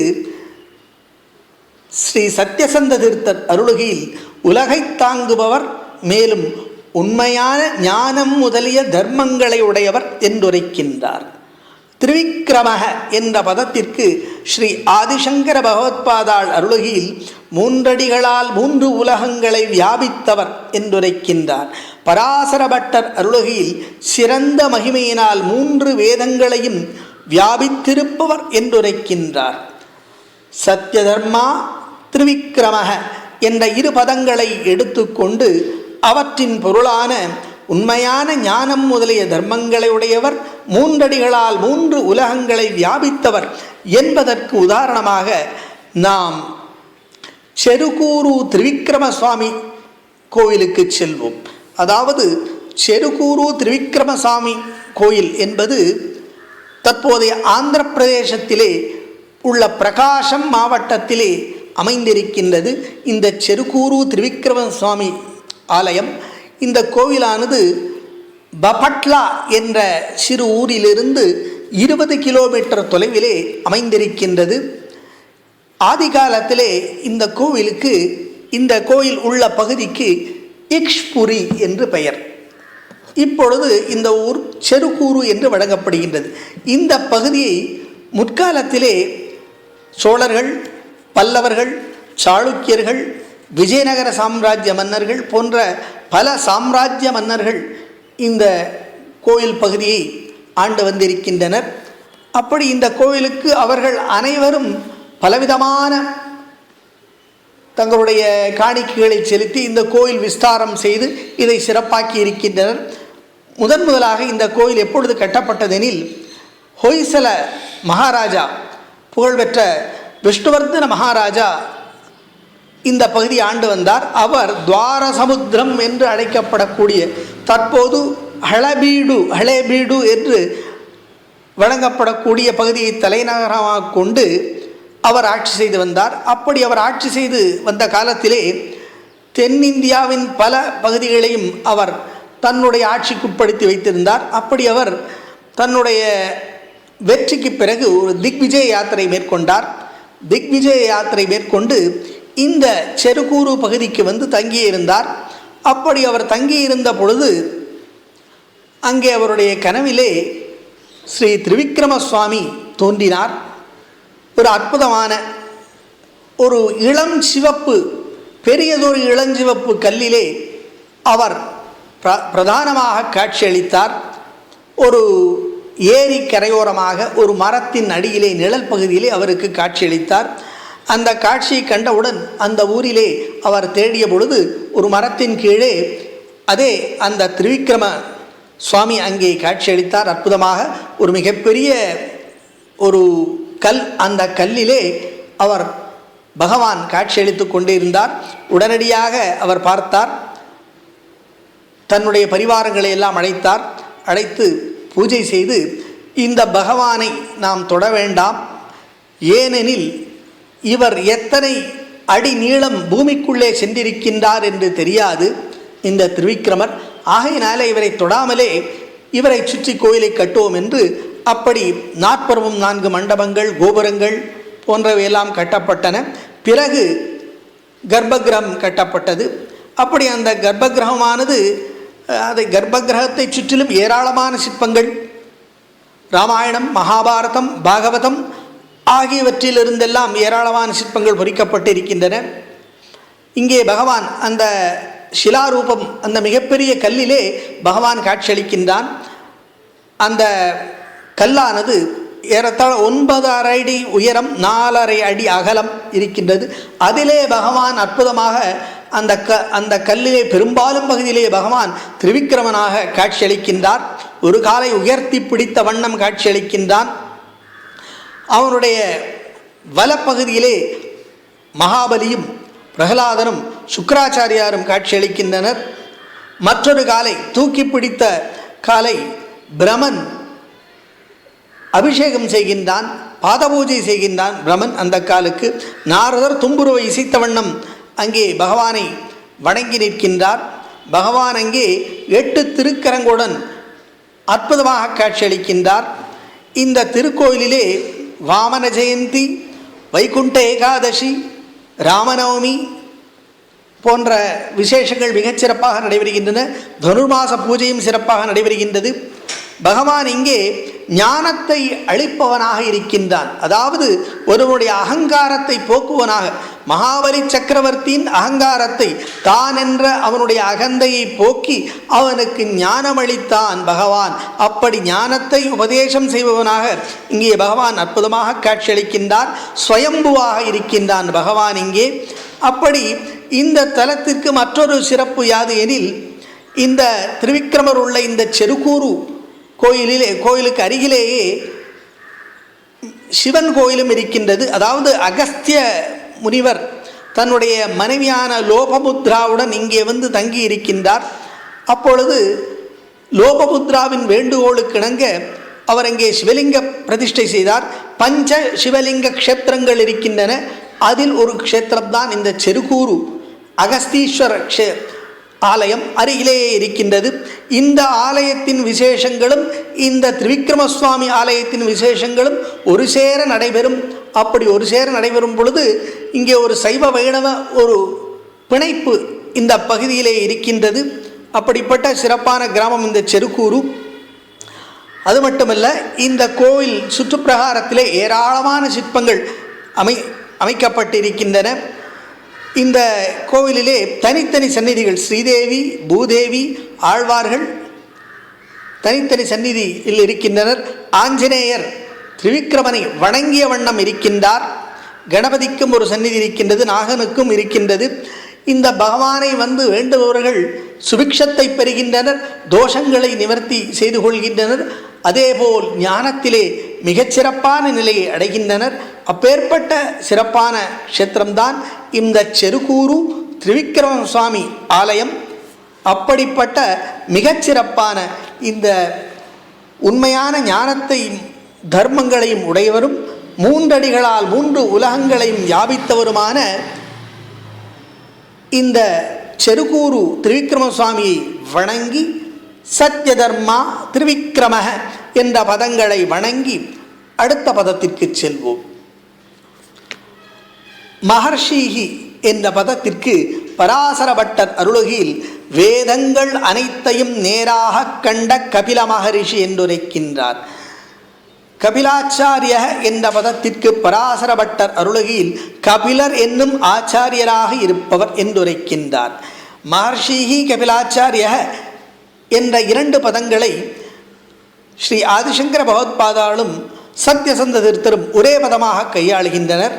ஸ்ரீ சத்யசந்த தீர்த்தர் அருளுகையில் உலகை தாங்குபவர், மேலும் உண்மையான ஞானம் முதலிய தர்மங்களை உடையவர் என்றுரைக்கின்றார். திரிவிக்ரமக என்ற பதத்திற்கு ஸ்ரீ ஆதிசங்கர பகவத்பாதாள் அருளுகையில் மூன்றடிகளால் 3 உலகங்களை வியாபித்தவர் என்றுரைக்கின்றார். பராசர பட்டர் அருளுகையில் சிறந்த மகிமையினால் 3 வேதங்களையும் வியாபித்திருப்பவர் என்றுரைக்கின்றார். சத்ய தர்மா திரிவிக்ரமக என்ற 2 பதங்களை எடுத்துக்கொண்டு அவற்றின் பொருளான உண்மையான ஞானம் முதலிய தர்மங்களை உடையவர், 3 அடிகளால் 3 உலகங்களை வியாபித்தவர் என்பதற்கு உதாரணமாக நாம் செருக்கூரு திரிவிக்ரம சுவாமி கோயிலுக்கு செல்வோம். அதாவது செருக்கூரு திரிவிக்ரம சுவாமி கோயில் என்பது தற்போதைய ஆந்திர பிரதேசத்திலே உள்ள பிரகாசம் மாவட்டத்திலே அமைந்திருக்கின்றது. இந்த செருக்கூரு திரிவிக்ரம சுவாமி ஆலயம், இந்த கோவிலானது பபட்லா என்ற சிறு ஊரிலிருந்து 20 கிலோமீட்டர் தொலைவிலே அமைந்திருக்கின்றது. ஆதி காலத்திலே இந்த கோயில் உள்ள பகுதிக்கு இக்ஷ்புரி என்று பெயர். இப்பொழுது இந்த ஊர் செருக்கூரு என்று வழங்கப்படுகின்றது. இந்த பகுதியை முற்காலத்திலே சோழர்கள், பல்லவர்கள், சாளுக்கியர்கள், விஜயநகர சாம்ராஜ்ய மன்னர்கள் போன்ற பல சாம்ராஜ்ய மன்னர்கள் இந்த கோயில் பகுதியை ஆண்டு வந்திருக்கின்றனர். அப்படி இந்த கோவிலுக்கு அவர்கள் அனைவரும் பலவிதமான தங்களுடைய காணிக்கைகளை செலுத்தி இந்த கோயில் விஸ்தாரம் செய்து இதை சிறப்பாக்கி இருக்கின்றனர். முதலாக இந்த கோயில் எப்பொழுது கட்டப்பட்டதெனில், ஹொய்சல மகாராஜா, புகழ்பெற்ற விஷ்ணுவர்தன மகாராஜா இந்த பகுதியை ஆண்டு வந்தார். அவர் துவாரசமுத்திரம் என்று அழைக்கப்படக்கூடிய, தற்போது ஹளேபீடு என்று வழங்கப்படக்கூடிய பகுதியை தலைநகரமாக கொண்டு அவர் ஆட்சி செய்து வந்தார். அப்படி அவர் ஆட்சி செய்து வந்த காலத்திலே தென்னிந்தியாவின் பல பகுதிகளையும் அவர் தன்னுடைய ஆட்சிக்குட்படுத்தி வைத்திருந்தார். அப்படி அவர் தன்னுடைய வெற்றிக்கு பிறகு ஒரு திக்விஜய யாத்திரை மேற்கொண்டார். திக்விஜய யாத்திரை மேற்கொண்டு இந்த செருக்கூரு பகுதிக்கு வந்து தங்கியிருந்தார். அப்படி அவர் தங்கியிருந்த பொழுது அங்கே அவருடைய கனவிலே ஸ்ரீ திரிவிக்ரம சுவாமி தோன்றினார். ஒரு அற்புதமான ஒரு இளம் சிவப்பு, பெரியதொரு இளஞ்சிவப்பு கல்லிலே அவர் பிரதானமாக காட்சியளித்தார். ஒரு ஏரி கரையோரமாக ஒரு மரத்தின் அடியிலே நிழல் பகுதியிலே அவருக்கு காட்சியளித்தார். அந்த காட்சியை கண்டவுடன் அந்த ஊரிலே அவர் தேடிய பொழுது ஒரு மரத்தின் கீழே அதே அந்த திரிவிக்ரம சுவாமி அங்கே காட்சியளித்தார். அற்புதமாக ஒரு மிகப்பெரிய ஒரு கல், அந்த கல்லிலே அவர் பகவான் காட்சியளித்து கொண்டிருந்தார். உடனடியாக அவர் பார்த்தார். தன்னுடைய பரிவாரங்களை எல்லாம் அழைத்து பூஜை செய்து, இந்த பகவானை நாம் தொட வேண்டாம், ஏனெனில் இவர் எத்தனை அடி நீளம் பூமிக்குள்ளே சென்றிருக்கின்றார் என்று தெரியாது இந்த திரிவிக்ரமர். ஆகையினாலே இவரை தொடாமலே இவரை சுற்றி கோயிலை கட்டுவோம் என்று அப்படி 4 மண்டபங்கள், கோபுரங்கள் போன்றவையெல்லாம் கட்டப்பட்டன. பிறகு கர்ப்பகிரகம் கட்டப்பட்டது. அப்படி அந்த கர்ப்பகிரகமானது, அதை கர்ப்பகிரகத்தை சுற்றிலும் ஏராளமான சிற்பங்கள், ராமாயணம், மகாபாரதம், பாகவதம் ஆகியவற்றிலிருந்தெல்லாம் ஏராளமான சிற்பங்கள் பொறிக்கப்பட்டு இருக்கின்றன. இங்கே பகவான் அந்த சிலாரூபம், அந்த மிகப்பெரிய கல்லிலே பகவான் காட்சியளிக்கின்றான். அந்த கல்லானது ஏறத்தாழ 9.5 அடி உயரம், 4.5 அடி அகலம் இருக்கின்றது. அதிலே பகவான் அற்புதமாக அந்த கல்லிலே பெரும்பாலும் பகுதியிலே பகவான் திரிவிக்கிரமனாக காட்சியளிக்கின்றார். ஒரு காலை உயர்த்தி பிடித்த வண்ணம் காட்சியளிக்கின்றான். அவனுடைய வலப்பகுதியிலே மகாபலியும் பிரகலாதனும் சுக்கராச்சாரியாரும் காட்சியளிக்கின்றனர். மற்றொரு காலை, தூக்கி பிடித்த காலை, பிரமன் அபிஷேகம் செய்கின்றான், பாதபூஜை செய்கின்றான். பிரமன் அந்த காலுக்கு நாரதர் தும்புருவை இசைத்த வண்ணம் அங்கே பகவானை வணங்கி நிற்கின்றார். பகவான் அங்கே 8 திருக்கரங்களுடன் அற்புதமாக காட்சியளிக்கின்றார். இந்த திருக்கோயிலிலே வாமன ஜெயந்தி, வைகுண்ட ஏகாதசி, ராமநவமி போன்ற விசேஷங்கள் மிகச்சிறப்பாக நடைபெறுகின்றன. தனுர்மாச பூஜையும் சிறப்பாக நடைபெறுகின்றது. பகவான் இங்கே ஞானத்தை அளிப்பவனாக இருக்கின்றான். அதாவது ஒருவனுடைய அகங்காரத்தை போக்குவனாக, மகாபலி சக்கரவர்த்தியின் அகங்காரத்தை, தான் என்ற அவனுடைய அகந்தையை போக்கி அவனுக்கு ஞானமளித்தான் பகவான். அப்படி ஞானத்தை உபதேசம் செய்பவனாக இங்கே பகவான் அற்புதமாக காட்சியளிக்கின்றான். ஸ்வயம்புவாக இருக்கின்றான் பகவான் இங்கே. அப்படி இந்த தலத்திற்கு மற்றொரு சிறப்பு யாது எனில், இந்த திரிவிக்கிரமர் உள்ள இந்த செருக்கூரு கோயிலுக்கு அருகிலேயே சிவன் கோயிலும் இருக்கின்றது. அதாவது அகஸ்திய முனிவர் தன்னுடைய மனைவியான லோபமுத்ராவுடன் இங்கே வந்து தங்கி இருக்கின்றார். அப்பொழுது லோபமுத்ராவின் வேண்டுகோளுக்கு இணங்க அவர் அங்கே சிவலிங்க பிரதிஷ்டை செய்தார். பஞ்ச சிவலிங்க க்ஷேத்திரங்கள் இருக்கின்றன. அதில் ஒரு க்ஷேத்திரம்தான் இந்த செருக்கூரு அகஸ்தீஸ்வர ஆலயம் அருகிலேயே இருக்கின்றது. இந்த ஆலயத்தின் விசேஷங்களும் இந்த திரிவிக்ரமசுவாமி ஆலயத்தின் விசேஷங்களும் ஒரு சேர நடைபெறும். அப்படி ஒரு சேர நடைபெறும் பொழுது இங்கே ஒரு சைவ வைணவ ஒரு பிணைப்பு இந்த பகுதியிலே இருக்கின்றது. அப்படிப்பட்ட சிறப்பான கிராமம் இந்த செருக்கூரு. அது மட்டுமல்ல, இந்த கோவில் சுற்றுப்பிரகாரத்திலே ஏராளமான சிற்பங்கள் அமைக்கப்பட்டிருக்கின்றன. இந்த கோவிலிலே தனித்தனி சந்நிதிகள், ஸ்ரீதேவி, பூதேவி, ஆழ்வார்கள் தனித்தனி சந்நிதியில் இருக்கின்றனர். ஆஞ்சநேயர் திரிவிக்கிரமனை வணங்கிய வண்ணம் இருக்கின்றார். கணபதிக்கும் ஒரு சந்நிதி இருக்கின்றது, நாகனுக்கும் இருக்கின்றது. இந்த பகவானை வந்து வேண்டுபவர்கள் சுபிக்ஷத்தை பெறுகின்றனர், தோஷங்களை நிவர்த்தி செய்து கொள்கின்றனர். அதேபோல் ஞானத்திலே மிகச்சிறப்பான நிலையை அடைகின்றனர். அப்பேற்பட்ட சிறப்பான க்ஷேத்திரம்தான் இந்த செருக்கூரு திரிவிக்கிரம சுவாமி ஆலயம். அப்படிப்பட்ட மிகச்சிறப்பான இந்த உண்மையான ஞானத்தையும் தர்மங்களையும் உடையவரும் 3 அடிகளால் 3 உலகங்களையும் வியாபித்தவருமான இந்த செருக்கூரு திரிவிக்கிரம சுவாமியை வணங்கி சத்ய தர்மா திரிவிக்கிரம என்ற பதங்களை வணங்கி அடுத்த பதத்திற்கு செல்வோம். மகர்ஷிஹி என்ற பதத்திற்கு பராசர பட்டர் அருளுகையில் வேதங்கள் அனைத்தையும் நேராக கண்ட கபில மகரிஷி என்றுரைக்கின்றார். கபிலாச்சாரிய என்ற பதத்திற்கு பராசர பட்டர் அருளுகையில் கபிலர் என்னும் ஆச்சாரியராக இருப்பவர் என்றுரைக்கின்றார். மகர்ஷிஹி கபிலாச்சாரிய என்ற 2 பதங்களை ஸ்ரீ ஆதிசங்கர பகவத்பாதாலும் சத்யசந்த தீர்த்தரும் ஒரே பதமாக கையாளுகின்றனர்.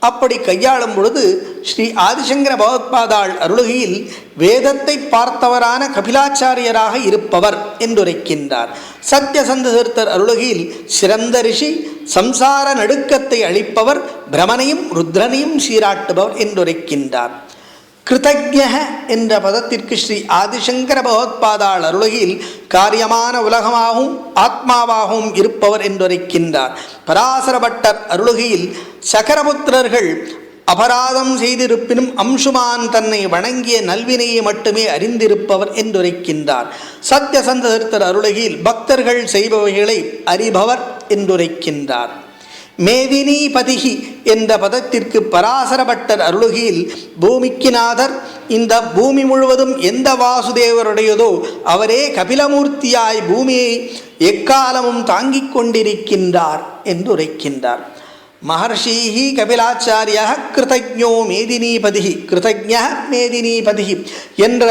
அப்படி கையாளும் பொழுது ஸ்ரீ ஆதிசங்கர பகவத்பாதாள் அருளுகையில் வேதத்தை பார்த்தவரான கபிலாச்சாரியராக இருப்பவர் என்றுரைக்கின்றார். சத்யசந்த தீர்த்தர் அருளுகையில் சிறந்த ரிஷி, சம்சார நடுக்கத்தை அளிப்பவர், பிரமனையும் ருத்ரனையும் சீராட்டுபவர் என்றுரைக்கின்றார். கிருதஜ்ஞ என்ற பதத்திற்கு ஸ்ரீ ஆதிசங்கர பகவத்பாதாள் அருளுகையில் காரியமான உலகமாகவும் ஆத்மாவாகவும் இருப்பவர் என்றுரைக்கின்றார். பராசர பட்டர் அருளுகையில் சகரபுத்திரர்கள் அபராதம் செய்திருப்பினும் அம்சுமான் தன்னை வணங்கிய நல்வினையை மட்டுமே அறிந்திருப்பவர் என்றுரைக்கின்றார். சத்யசந்த தீர்த்தர் அருளுகையில் பக்தர்கள் செய்பவைகளை அறிபவர் என்றுரைக்கின்றார். மேதினி பதிகி என்ற பதத்திற்கு பராசர பட்டர் அருளுகையில் பூமிக்கு நாதர், இந்த பூமி முழுவதும் எந்த வாசுதேவருடையதோ அவரே கபிலமூர்த்தியாய் பூமியை எக்காலமும் தாங்கிக் கொண்டிருக்கின்றார் என்று உரைக்கின்றார். மகர்ஷீஹி கபிலாச்சாரியா கிருதஜ்ஞோ மேதினீபதி கிருதஜ்ஞ மேதினீபதி என்ற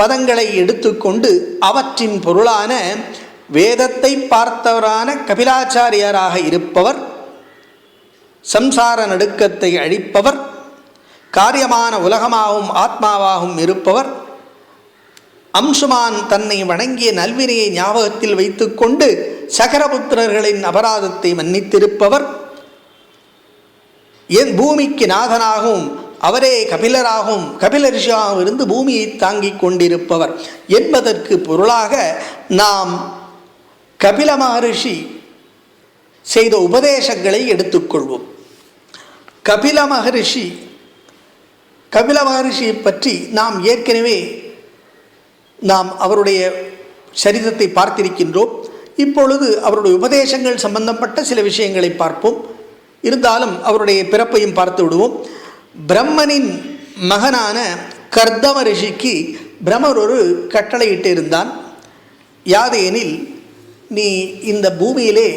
பதங்களை எடுத்துக்கொண்டு அவற்றின் பொருளான வேதத்தை பார்த்தவரான கபிலாச்சாரியராக இருப்பவர், சம்சார நடுக்கத்தை அழிப்பவர், காரியமான உலகமாகவும் ஆத்மாவாகவும் இருப்பவர், அம்சுமான் தன்னை வணங்கிய நல்வினையை ஞாபகத்தில் வைத்துக்கொண்டு சகரபுத்திரர்களின் அபராதத்தை மன்னித்திருப்பவர், என் பூமிக்கு நாதனாகவும் அவரே கபிலராகவும் கபில ரிஷியாகவும் இருந்து பூமியை தாங்கிக் கொண்டிருப்பவர் என்பதற்கு பொருளாக நாம் கபில மகரிஷி செய்த உபதேசங்களை எடுத்துக்கொள்வோம். கபில மகரிஷியை பற்றி நாம் ஏற்கனவே அவருடைய சரித்திரத்தை பார்த்திருக்கின்றோம். இப்பொழுது அவருடைய உபதேசங்கள் சம்பந்தப்பட்ட சில விஷயங்களை பார்ப்போம். இருந்தாலும் அவருடைய பிறப்பையும் பார்த்து விடுவோம். பிரம்மனின் மகனான கர்தம ரிஷிக்கு பிரம்மர் ஒரு கட்டளையிட்டு இருந்தான். யாது எனில், நீ இந்த பூமியிலே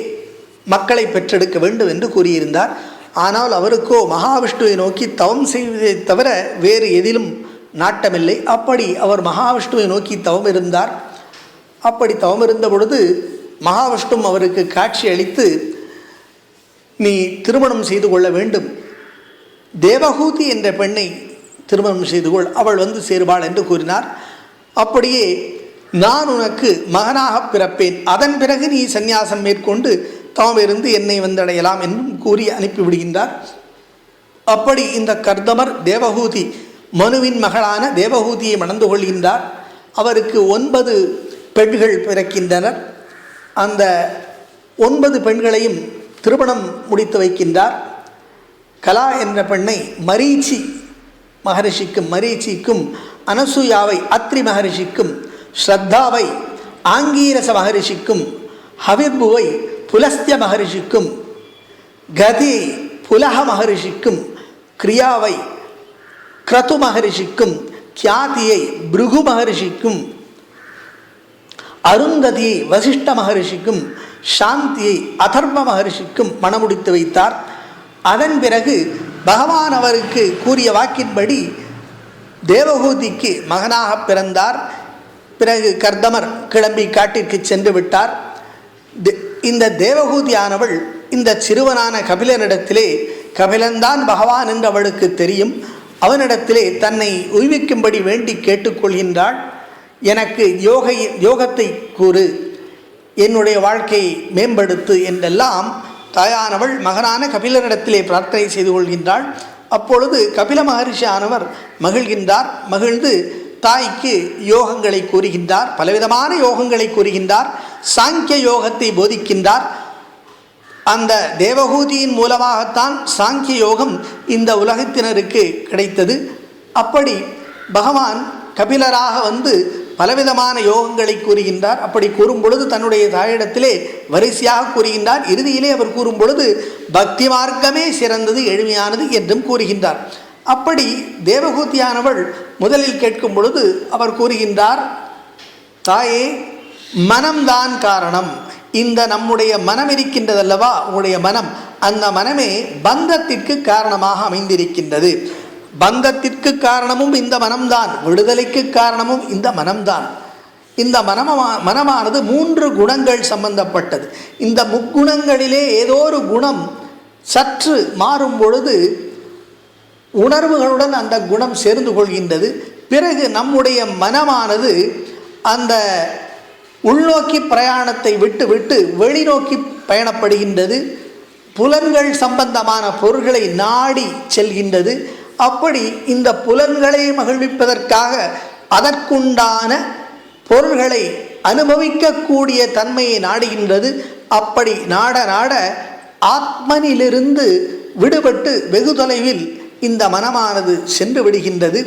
மக்களை பெற்றெடுக்க வேண்டும் என்று கூறியிருந்தார். ஆனால் அவருக்கோ மகாவிஷ்ணுவை நோக்கி தவம் செய்வதை தவிர வேறு எதிலும் நாட்டமில்லை. அப்படி அவர் மகாவிஷ்ணுவை நோக்கி தவம் இருந்தார். அப்படி தவம் இருந்த பொழுது மகாவிஷ்ணு அவருக்கு காட்சி அளித்து, நீ திருமணம் செய்து கொள்ள வேண்டும், தேவஹூதி என்ற பெண்ணை திருமணம் செய்து கொள், அவள் வந்து சேருவாள் என்று கூறினார். அப்படியே நான் உனக்கு மகனாக பிறப்பேன், அதன் பிறகு நீ சந்நியாசம் மேற்கொண்டு தவம் இருந்து என்னை வந்தடையலாம் என்றும் கூறி அனுப்பிவிடுகின்றார். அப்படி இந்த கர்தமர் தேவஹூதி, மனுவின் மகளான தேவஹூதியை மணந்து கொள்கின்றார். அவருக்கு 9 பெண்கள் பிறக்கின்றனர். அந்த 9 பெண்களையும் திருமணம் முடித்து வைக்கின்றார். கலா என்ற பெண்ணை மரீச்சிக்கும் அனசூயாவை அத்ரி மகரிஷிக்கும், ஸ்ரத்தாவை ஆங்கீரச மகரிஷிக்கும், ஹவிர்புவை புலஸ்திய மகரிஷிக்கும், கதியை புலக மகரிஷிக்கும், கிரியாவை கிரது மகரிஷிக்கும், கியாதியை பிருகு மகரிஷிக்கும், அருந்ததியை வசிஷ்ட மகரிஷிக்கும், சாந்தியை அதர்வ மகரிஷிக்கும் மணமுடித்து வைத்தார். அதன் பிறகு பகவான் அவருக்கு கூறிய வாக்கின்படி தேவஹூதிக்கு மகனாக பிறந்தார். பிறகு கர்தமர் கிளம்பி காட்டிற்கு சென்று விட்டார். இந்த தேவஹூதியானவள் இந்த சிறுவனான கபிலனிடத்திலே, கபிலன்தான் பகவான் என்று அவளுக்கு தெரியும், அவனிடத்திலே தன்னை உய்விக்கும்படி வேண்டி கேட்டுக்கொள்கின்றாள். எனக்கு யோகத்தை கூறு, என்னுடைய வாழ்க்கையை மேம்படுத்து என்றெல்லாம் தாயானவள் மகனான கபிலனிடத்திலே பிரார்த்தனை செய்து கொள்கின்றாள். அப்பொழுது கபில மகரிஷி ஆனவர் மகிழ்ந்து தாய்க்கு யோகங்களை கூறுகின்றார், பலவிதமான யோகங்களை கூறுகின்றார். சாங்கிய யோகத்தை போதிக்கின்றார். அந்த தேவஹூதியின் மூலமாகத்தான் சாங்கிய யோகம் இந்த உலகத்தினருக்கு கிடைத்தது. அப்படி பகவான் கபிலராக வந்து பலவிதமான யோகங்களை கூறுகின்றார். அப்படி கூறும் பொழுது தன்னுடைய தாயிடத்திலே வரிசையாக கூறுகின்றார். இறுதியிலே அவர் கூறும் பொழுது பக்தி மார்க்கமே சிறந்தது, எளிமையானது என்றும் கூறுகின்றார். அப்படி தேவஹூதியானவள் முதலில் கேட்கும் பொழுது அவர் கூறுகின்றார், தாயே, மனம்தான் காரணம். இந்த நம்முடைய மனம் இருக்கின்றதல்லவா, உங்களுடைய மனம், அந்த மனமே பந்தத்திற்கு காரணமாக அமைந்திருக்கின்றது. பந்தத்திற்கு காரணமும் இந்த மனம்தான், விடுதலைக்கு காரணமும் இந்த மனம்தான். இந்த மனமானது 3 குணங்கள் சம்பந்தப்பட்டது. இந்த முக்குணங்களிலே ஏதோ ஒரு குணம் சற்று மாறும் பொழுது உணர்வுகளுடன் அந்த குணம் சேர்ந்து கொள்கின்றது. பிறகு நம்முடைய மனமானது அந்த உள்நோக்கி பிரயாணத்தை விட்டு வெளிநோக்கி பயணப்படுகின்றது. புலன்கள் சம்பந்தமான பொருள்களை நாடி செல்கின்றது. அப்படி இந்த புலன்களை மகிழ்விப்பதற்காக அதற்குண்டான பொருள்களை அனுபவிக்கக்கூடிய தன்மையை நாடுகின்றது. அப்படி நாட ஆத்மனிலிருந்து விடுபட்டு வெகு தொலைவில் இந்த மனமானது சென்று விடுகின்றது.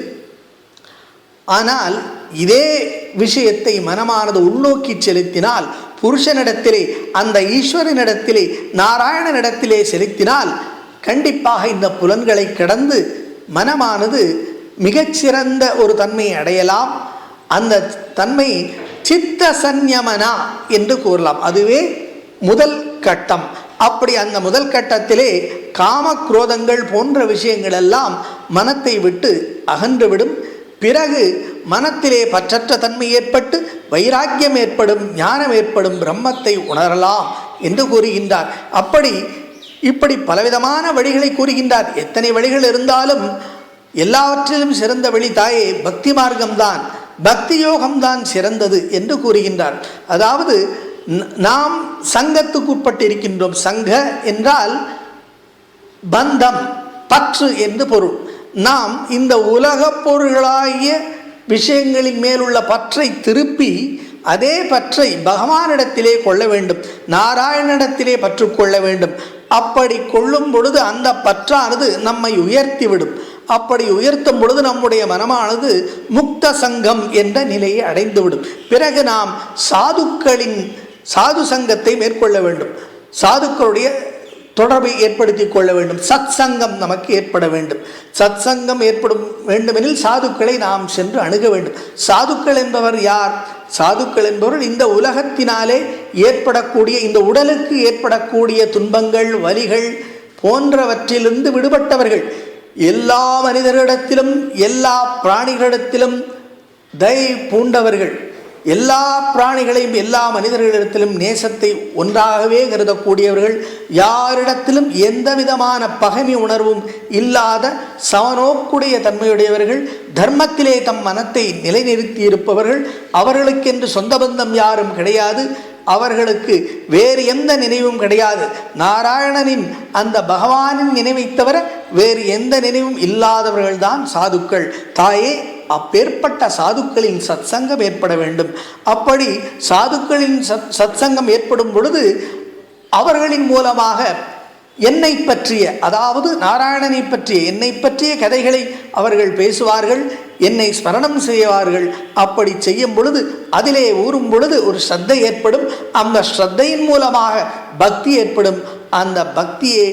ஆனால் இதே விஷயத்தை மனமானது உள்நோக்கி செலுத்தினால், புருஷனிடத்திலே, அந்த ஈஸ்வரனிடத்திலே, நாராயணனிடத்திலே செலுத்தினால் கண்டிப்பாக இந்த புலன்களை கடந்து மனமானது மிகச்சிறந்த ஒரு தன்மையை அடையலாம். அந்த தன்மை சித்த சன்யமனா என்று கூறலாம். அதுவே முதல் கட்டம். அப்படி அந்த முதல் கட்டத்திலே காம குரோதங்கள் போன்ற விஷயங்கள் எல்லாம் மனத்தை விட்டு அகன்றுவிடும். பிறகு மனத்திலே பற்றற்ற தன்மை ஏற்பட்டு வைராக்கியம் ஏற்படும், ஞானம் ஏற்படும், பிரம்மத்தை உணரலாம் என்று கூறுகின்றார். இப்படி பலவிதமான வழிகளை கூறுகின்றார். எத்தனை வழிகள் இருந்தாலும் எல்லாவற்றிலும் சிறந்த வழி தாயே பக்தி மார்க்கம்தான், பக்தி யோகம்தான் சிறந்தது என்று கூறுகின்றார். அதாவது நாம் சங்கத்துக்கு உட்பட்டிருக்கின்றோம். சங்க என்றால் பந்தம், பற்று என்று பொருள். நாம் இந்த உலகப் பொருள்களாகிய விஷயங்களின் மேலுள்ள பற்றை திருப்பி அதே பற்றை பகவானிடத்திலே கொள்ள வேண்டும், நாராயணனிடத்திலே பற்று கொள்ள வேண்டும். அப்படி கொள்ளும் பொழுது அந்த பற்றானது நம்மை உயர்த்திவிடும். அப்படி உயர்த்தும் பொழுது நம்முடைய மனமானது முக்த சங்கம் என்ற நிலையை அடைந்துவிடும். பிறகு நாம் சாது சங்கத்தை மேற்கொள்ள வேண்டும், சாதுக்களுடைய தொடர்பை ஏற்படுத்தி கொள்ள வேண்டும், சத் சங்கம் நமக்கு ஏற்பட வேண்டும். சத் சங்கம் ஏற்படும் வேண்டுமெனில் சாதுக்களை நாம் சென்று அணுக வேண்டும். சாதுக்கள் என்பவர் யார்? சாதுக்கள் என்பவர்கள் இந்த உலகத்தினாலே ஏற்படக்கூடிய, இந்த உடலுக்கு ஏற்படக்கூடிய துன்பங்கள், வலிகள் போன்றவற்றிலிருந்து விடுபட்டவர்கள். எல்லா மனிதர்களிடத்திலும் எல்லா பிராணிகளிடத்திலும் தயை பூண்டவர்கள், எல்லா பிராணிகளையும் எல்லா மனிதர்களிடத்திலும் நேசத்தை ஒன்றாகவே கருதக்கூடியவர்கள், யாரிடத்திலும் எந்த விதமான பகைமை உணர்வும் இல்லாத சமநோக்குடைய தன்மையுடையவர்கள், தர்மத்திலே தம் மனத்தை நிலைநிறுத்தி இருப்பவர்கள். அவர்களுக்கென்று சொந்த பந்தம் யாரும் கிடையாது, அவர்களுக்கு வேறு எந்த நினைவும் கிடையாது. நாராயணனின் அந்த பகவானின் நினைவை தவிர வேறு எந்த நினைவும் இல்லாதவர்கள்தான் சாதுக்கள். தாயே, அப்பேற்பட்ட சாதுக்களின் சத்சங்கம் ஏற்பட வேண்டும். அப்படி சாதுக்களின் சத்சங்கம் ஏற்படும் பொழுது அவர்களின் மூலமாக என்னை பற்றிய, அதாவது நாராயணனை பற்றிய, என்னை பற்றிய கதைகளை அவர்கள் பேசுவார்கள், என்னை ஸ்மரணம் செய்வார்கள். அப்படி செய்யும் பொழுது, அதிலே ஊறும் பொழுது ஒரு ஸ்ரத்தை ஏற்படும். அந்த ஸ்ரத்தையின் மூலமாக பக்தி ஏற்படும். அந்த பக்தியே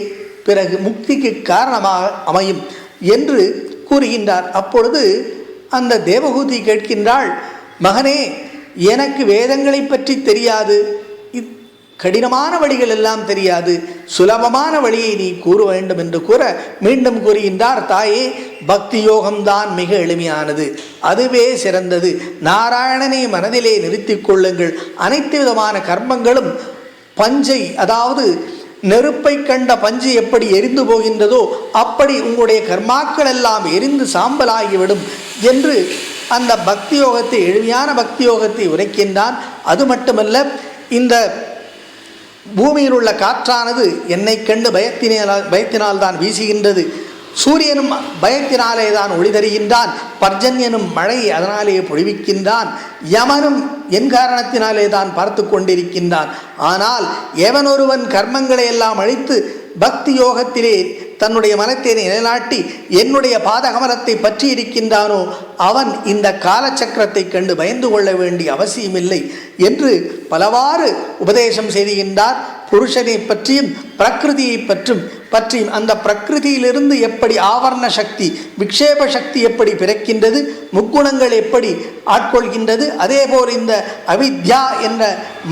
பிறகு முக்திக்கு காரணமாக அமையும் என்று கூறுகின்றார். அப்பொழுது அந்த தேவகூதி கேட்கின்றாள், மகனே, எனக்கு வேதங்களை பற்றி தெரியாது, கடினமான வழிகள் எல்லாம் தெரியாது, சுலபமான வழியை நீ கூற வேண்டும் என்று கூற மீண்டும் கூறுகின்றார், தாயே, பக்தி யோகம்தான் மிக எளிமையானது, அதுவே சிறந்தது. நாராயணனை மனதிலே நிறுத்தி கொள்ளுங்கள். அனைத்து விதமான கர்மங்களும் பஞ்சை, அதாவது நெருப்பை கண்ட பஞ்சு எப்படி எரிந்து போகின்றதோ அப்படி உங்களுடைய கர்மாக்கள் எல்லாம் எரிந்து சாம்பலாகிவிடும் என்று அந்த பக்தி யோகத்தை, எளிமையான பக்தி யோகத்தை உரைக்கின்றான். அது மட்டுமல்ல, இந்த பூமியில் உள்ள காற்றானது என்னை கண்டு பயத்தினால் தான் வீசுகின்றது, சூரியனும் பயத்தினாலே தான் ஒளி தருகின்றான், பர்ஜன்யனும் மழை அதனாலே பொழிவிக்கின்றான், யமனும் என் காரணத்தினாலே தான் பார்த்து கொண்டிருக்கின்றான். ஆனால் எவனொருவன் கர்மங்களை எல்லாம் அழித்து பக்தி யோகத்திலே தன்னுடைய மனத்தை நிலைநாட்டி என்னுடைய பாதகமனத்தை பற்றி இருக்கின்றானோ அவன் இந்த காலச்சக்கரத்தை கண்டு பயந்து கொள்ள வேண்டிய அவசியமில்லை என்று பலவாறு உபதேசம் செய்கின்றார். புருஷனை பற்றியும் பிரகிருதியை பற்றியும் அந்த பிரகிருதியிலிருந்து எப்படி ஆவரண சக்தி, விக்ஷேப சக்தி எப்படி பிறக்கின்றது, முக்குணங்கள் எப்படி ஆட்கொள்கின்றது, அதேபோல் இந்த அவித்யா என்ற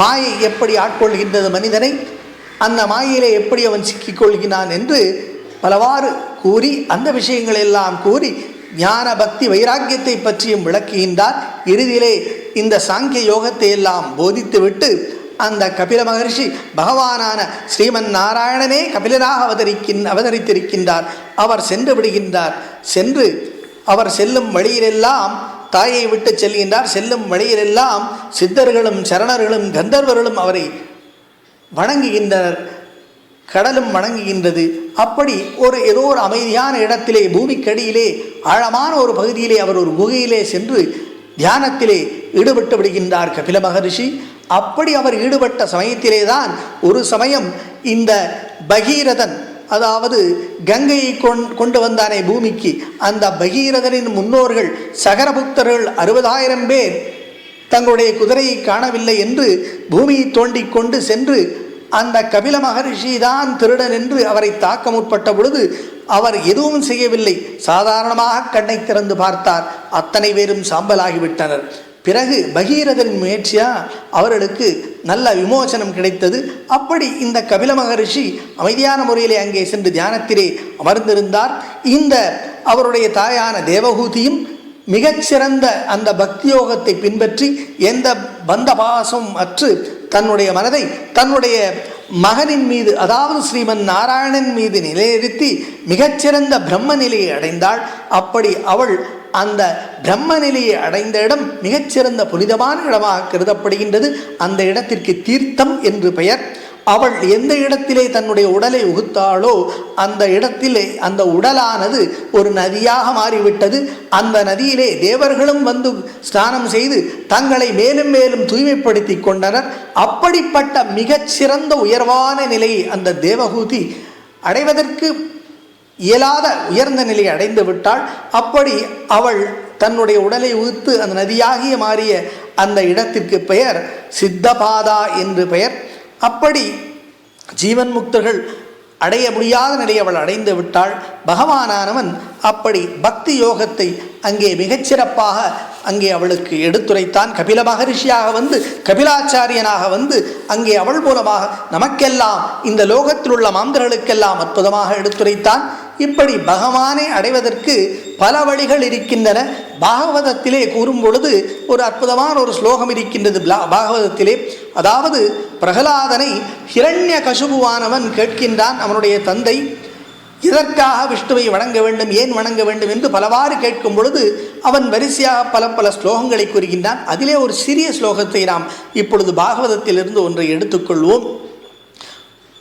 மாயை எப்படி ஆட்கொள்கின்றது மனிதனை, அந்த மாயிலே எப்படி அவன் சிக்கிக்கொள்கிறான் என்று பலவாறு கூறி, அந்த விஷயங்களெல்லாம் கூறி ஞான பக்தி வைராக்கியத்தை பற்றியும் விளக்குகின்றார். இறுதியிலே இந்த சாங்கிய யோகத்தை எல்லாம் போதித்துவிட்டு அந்த கபில மகர்ஷி பகவானான ஸ்ரீமன் நாராயணனே கபிலராக அவதரித்திருக்கின்றார். அவர் சென்று விடுகின்றார். சென்று அவர் செல்லும் வழியிலெல்லாம் தாயை விட்டு செல்கின்றார். செல்லும் வழியிலெல்லாம் சித்தர்களும் சரணர்களும் கந்தர்வர்களும் அவரை வணங்குகின்றனர், கடலும் வணங்குகின்றது. அப்படி ஏதோ ஒரு அமைதியான இடத்திலே, பூமிக்கடியிலே ஆழமான ஒரு பகுதியிலே அவர் ஒரு குகையிலே சென்று தியானத்திலே ஈடுபட்டு விடுகின்றார் கபில மகரிஷி. அப்படி அவர் ஈடுபட்ட சமயத்திலே தான் ஒரு சமயம் இந்த பகீரதன், அதாவது கங்கையை கொண்டு வந்தானே பூமிக்கு, அந்த பகீரதனின் முன்னோர்கள் சகரபுக்தர்கள் 60,000 பேர் தங்களுடைய குதிரையை காணவில்லை என்று பூமியை தோண்டி கொண்டு சென்று அந்த கபில மகரிஷி தான் திருடன் என்று அவரை தாக்க முற்பட்ட பொழுது அவர் எதுவும் செய்யவில்லை. சாதாரணமாக கண்ணை திறந்து பார்த்தார். அத்தனை பேரும் சாம்பலாகிவிட்டனர். பிறகு பகீரதன் முயற்சியாக அவர்களுக்கு நல்ல விமோசனம் கிடைத்தது. அப்படி இந்த கபில மகரிஷி அமைதியான முறையிலே அங்கே சென்று தியானத்திலே அமர்ந்திருந்தார். இந்த அவருடைய தாயான தேவகூதியும் மிகச்சிறந்த அந்த பக்தியோகத்தை பின்பற்றி எந்த பந்த பாசம் அற்று தன்னுடைய மனதை தன்னுடைய மகனின் மீது, அதாவது ஸ்ரீமன் நாராயணன் மீது நிலைநிறுத்தி மிகச்சிறந்த பிரம்ம நிலையை அடைந்தாள். அப்படி அவள் அந்த பிரம்ம நிலையை அடைந்த இடம் மிகச்சிறந்த புனிதமான இடமாக கருதப்படுகின்றது. அந்த இடத்திற்கு தீர்த்தம் என்று பெயர். அவள் எந்த இடத்திலே தன்னுடைய உடலை உகுத்தாளோ அந்த இடத்திலே அந்த உடலானது ஒரு நதியாக மாறிவிட்டது. அந்த நதியிலே தேவர்களும் வந்து ஸ்நானம் செய்து தங்களை மேலும் மேலும் தூய்மைப்படுத்தி கொண்டனர். அப்படிப்பட்ட மிகச்சிறந்த உயர்வான நிலையை அந்த தேவகூதி அடைவதற்கு இயலாத உயர்ந்த நிலையை அடைந்து விட்டாள். அப்படி அவள் தன்னுடைய உடலை உகுத்து அந்த நதியாகிய மாறிய அந்த இடத்திற்கு பெயர் சித்தபாதா என்று பெயர். அப்படி ஜீவன் முக்தர்கள் அடைய முடியாத நிலையை அவள் அடைந்து விட்டாள். பகவானானவன் அப்படி பக்தி யோகத்தை அங்கே மிகச்சிறப்பாக அங்கே அவளுக்கு எடுத்துரைத்தான். கபில மகரிஷியாக வந்து கபிலாச்சாரியனாக வந்து அங்கே அவள் மூலமாக நமக்கெல்லாம் இந்த லோகத்தில் உள்ள மாந்தர்களுக்கெல்லாம் அற்புதமாக எடுத்துரைத்தான். இப்படி பகவானை அடைவதற்கு பல வழிகள் இருக்கின்றன. பாகவதத்திலே கூறும் பொழுது ஒரு அற்புதமான ஒரு ஸ்லோகம் இருக்கின்றது பாகவதத்திலே. அதாவது பிரகலாதனை ஹிரண்ய கசுபுவானவன் கேட்கின்றான். அவனுடைய தந்தை எதற்காக விஷ்ணுவை வணங்க வேண்டும், ஏன் வணங்க வேண்டும் என்று பலவாறு கேட்கும் பொழுது அவன் வரிசையாக பல பல ஸ்லோகங்களை கூறுகின்றான். அதிலே ஒரு சிறிய ஸ்லோகத்தை நாம் இப்பொழுது பாகவதத்திலிருந்து ஒன்றை எடுத்துக்கொள்வோம்.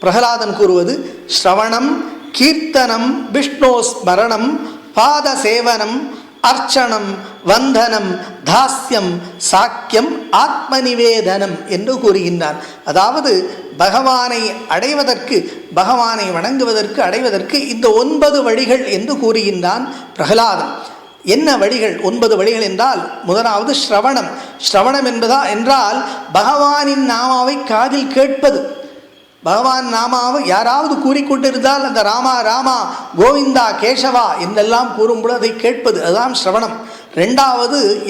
பிரகலாதன் கூறுவது: ஸ்ரவணம் கீர்த்தனம் விஷ்ணோ ஸ்மரணம் பாத சேவனம் அர்ச்சனம் வந்தனம் தாஸ்யம் சாக்கியம் ஆத்மநிவேதனம் என்று கூறுகின்றான். அதாவது பகவானை அடைவதற்கு, பகவானை வணங்குவதற்கு, அடைவதற்கு இந்த 9 வழிகள் என்று கூறுகின்றான் பிரகலாதன். என்ன வழிகள்? 9 வழிகள் என்றால், முதலாவது ஸ்ரவணம். ஸ்ரவணம் என்றால் பகவானின் நாமாவை காதில் கேட்பது. பகவான் நாமாவை யாராவது கூறிக்கொண்டிருந்தால் அந்த ராமா ராமா கோவிந்தா கேசவா என்றெல்லாம் கூறும்பொழுது அதை கேட்பது, அதுதான் ஸ்ரவணம்.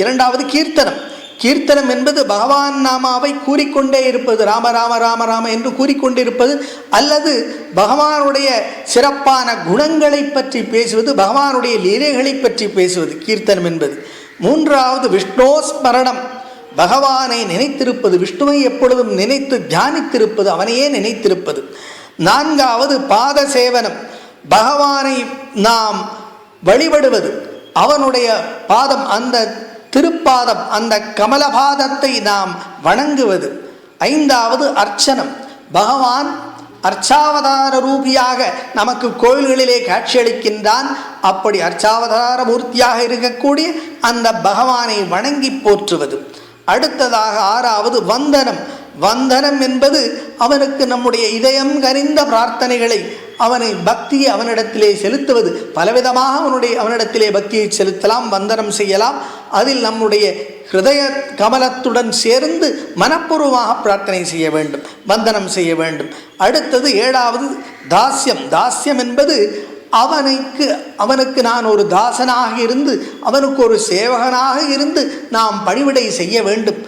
இரண்டாவது கீர்த்தனம். கீர்த்தனம் என்பது பகவான் நாமாவை கூறிக்கொண்டே இருப்பது, ராம ராம ராம ராம என்று கூறிக்கொண்டிருப்பது, அல்லது பகவானுடைய சிறப்பான குணங்களை பற்றி பேசுவது, பகவானுடைய லீலைகளை பற்றி பேசுவது கீர்த்தனம் என்பது. மூன்றாவது விஷ்ணோ ஸ்மரணம், பகவானை நினைத்திருப்பது, விஷ்ணுவை எப்பொழுதும் நினைத்து தியானித்திருப்பது, அவனையே நினைத்திருப்பது. நான்காவது பாத சேவனம், பகவானை நாம் வழிபடுவது, அவனுடைய பாதம், அந்த திருப்பாதம், அந்த கமலபாதத்தை நாம் வணங்குவது. ஐந்தாவது அர்ச்சனம், பகவான் அர்ச்சாவதார ரூபியாக நமக்கு கோயில்களிலே காட்சியளிக்கின்றான். அப்படி அர்ச்சாவதார மூர்த்தியாக இருக்கக்கூடிய அந்த பகவானை வணங்கி போற்றுவது. அடுத்ததாக ஆறாவது வந்தனம். வந்தனம் என்பது அவனுக்கு நம்முடைய இதயம் கனிந்த பிரார்த்தனைகளை, அவனை பக்தியை அவனிடத்திலே செலுத்துவது. பலவிதமாக அவனிடத்திலே பக்தியை செலுத்தலாம், வந்தனம் செய்யலாம். அதில் நம்முடைய ஹிருதய கமலத்துடன் சேர்ந்து மனப்பூர்வமாக பிரார்த்தனை செய்ய வேண்டும், வந்தனம் செய்ய வேண்டும். அடுத்தது ஏழாவது தாஸ்யம். தாஸ்யம் என்பது அவனுக்கு நான் ஒரு தாசனாக இருந்து, அவனுக்கு ஒரு சேவகனாக இருந்து நாம் பணிவிடை செய்ய வேண்டும்,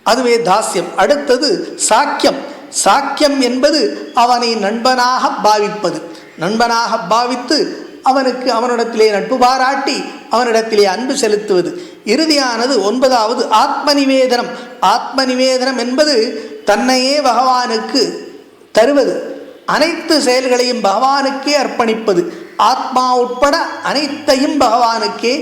அதுவே தாஸ்யம். அடுத்தது சாக்கியம். சாக்கியம் என்பது அவனை நண்பனாக பாவிப்பது, நண்பனாக பாவித்து அவனிடத்திலே நட்பு பாராட்டி அவனிடத்திலே அன்பு செலுத்துவது. இறுதியானது 9வது ஆத்மநிவேதனம். ஆத்மநிவேதனம் என்பது தன்னையே பகவானுக்கு தருவது, அனைத்து செயல்களையும் பகவானுக்கே அர்ப்பணிப்பது, ஆத்மா உட்பட அனைத்தையும் பகவானுக்கே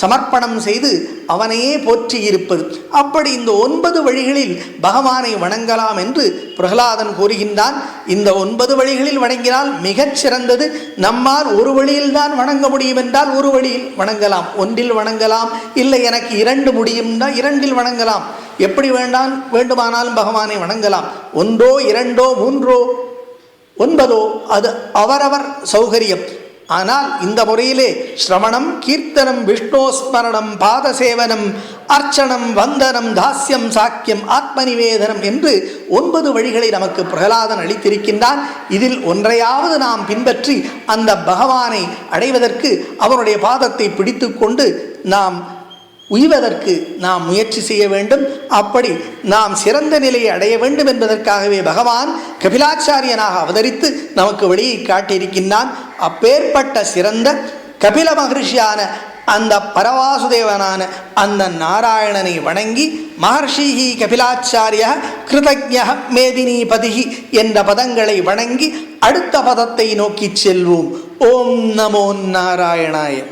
சமர்ப்பணம் செய்து அவனையே போற்றி இருப்பது. அப்படி இந்த 9 வழிகளில் பகவானை வணங்கலாம் என்று பிரகலாதன் கூறுகின்றான். இந்த 9 வழிகளில் வணங்கினால் மிகச் சிறந்தது. நம்மால் ஒரு வழியில்தான் வணங்க முடியும் என்றால் ஒரு வழியில் வணங்கலாம், ஒன்றில் வணங்கலாம். இல்லை எனக்கு 2 முடியும்னா 2இல் வணங்கலாம். எப்படி வேண்டுமானாலும் பகவானை வணங்கலாம். 1, 2, 3, 9 அது அவரவர் சௌகரியம். ஆனால் இந்த முறையிலே ஸ்ரவணம் கீர்த்தனம் விஷ்ணோஸ்மரணம் பாதசேவனம் அர்ச்சனம் வந்தனம் தாஸ்யம் சாக்கியம் ஆத்மநிவேதனம் என்று 9 வழிகளை நமக்கு பிரகலாதன் அளித்திருக்கின்றான். இதில் ஒன்றையாவது நாம் பின்பற்றி அந்த பகவானை அடைவதற்கு அவனுடைய பாதத்தை பிடித்து கொண்டு நாம் உய்வதற்கு நாம் முயற்சி செய்ய வேண்டும். அப்படி நாம் சிறந்த நிலையை அடைய வேண்டும் என்பதற்காகவே பகவான் கபிலாச்சாரியனாக அவதரித்து நமக்கு வழியை காட்டியிருக்கின்றான். அப்பேற்பட்ட சிறந்த கபில மகர்ஷியான அந்த பரவாசுதேவனான அந்த நாராயணனை வணங்கி மகர்ஷி கபிலாச்சாரிய கிருதஜ்ஞ மேதினி பதிகி என்ற பதங்களை வணங்கி அடுத்த பதத்தை நோக்கி செல்வோம். ஓம் நமோ நாராயணாய.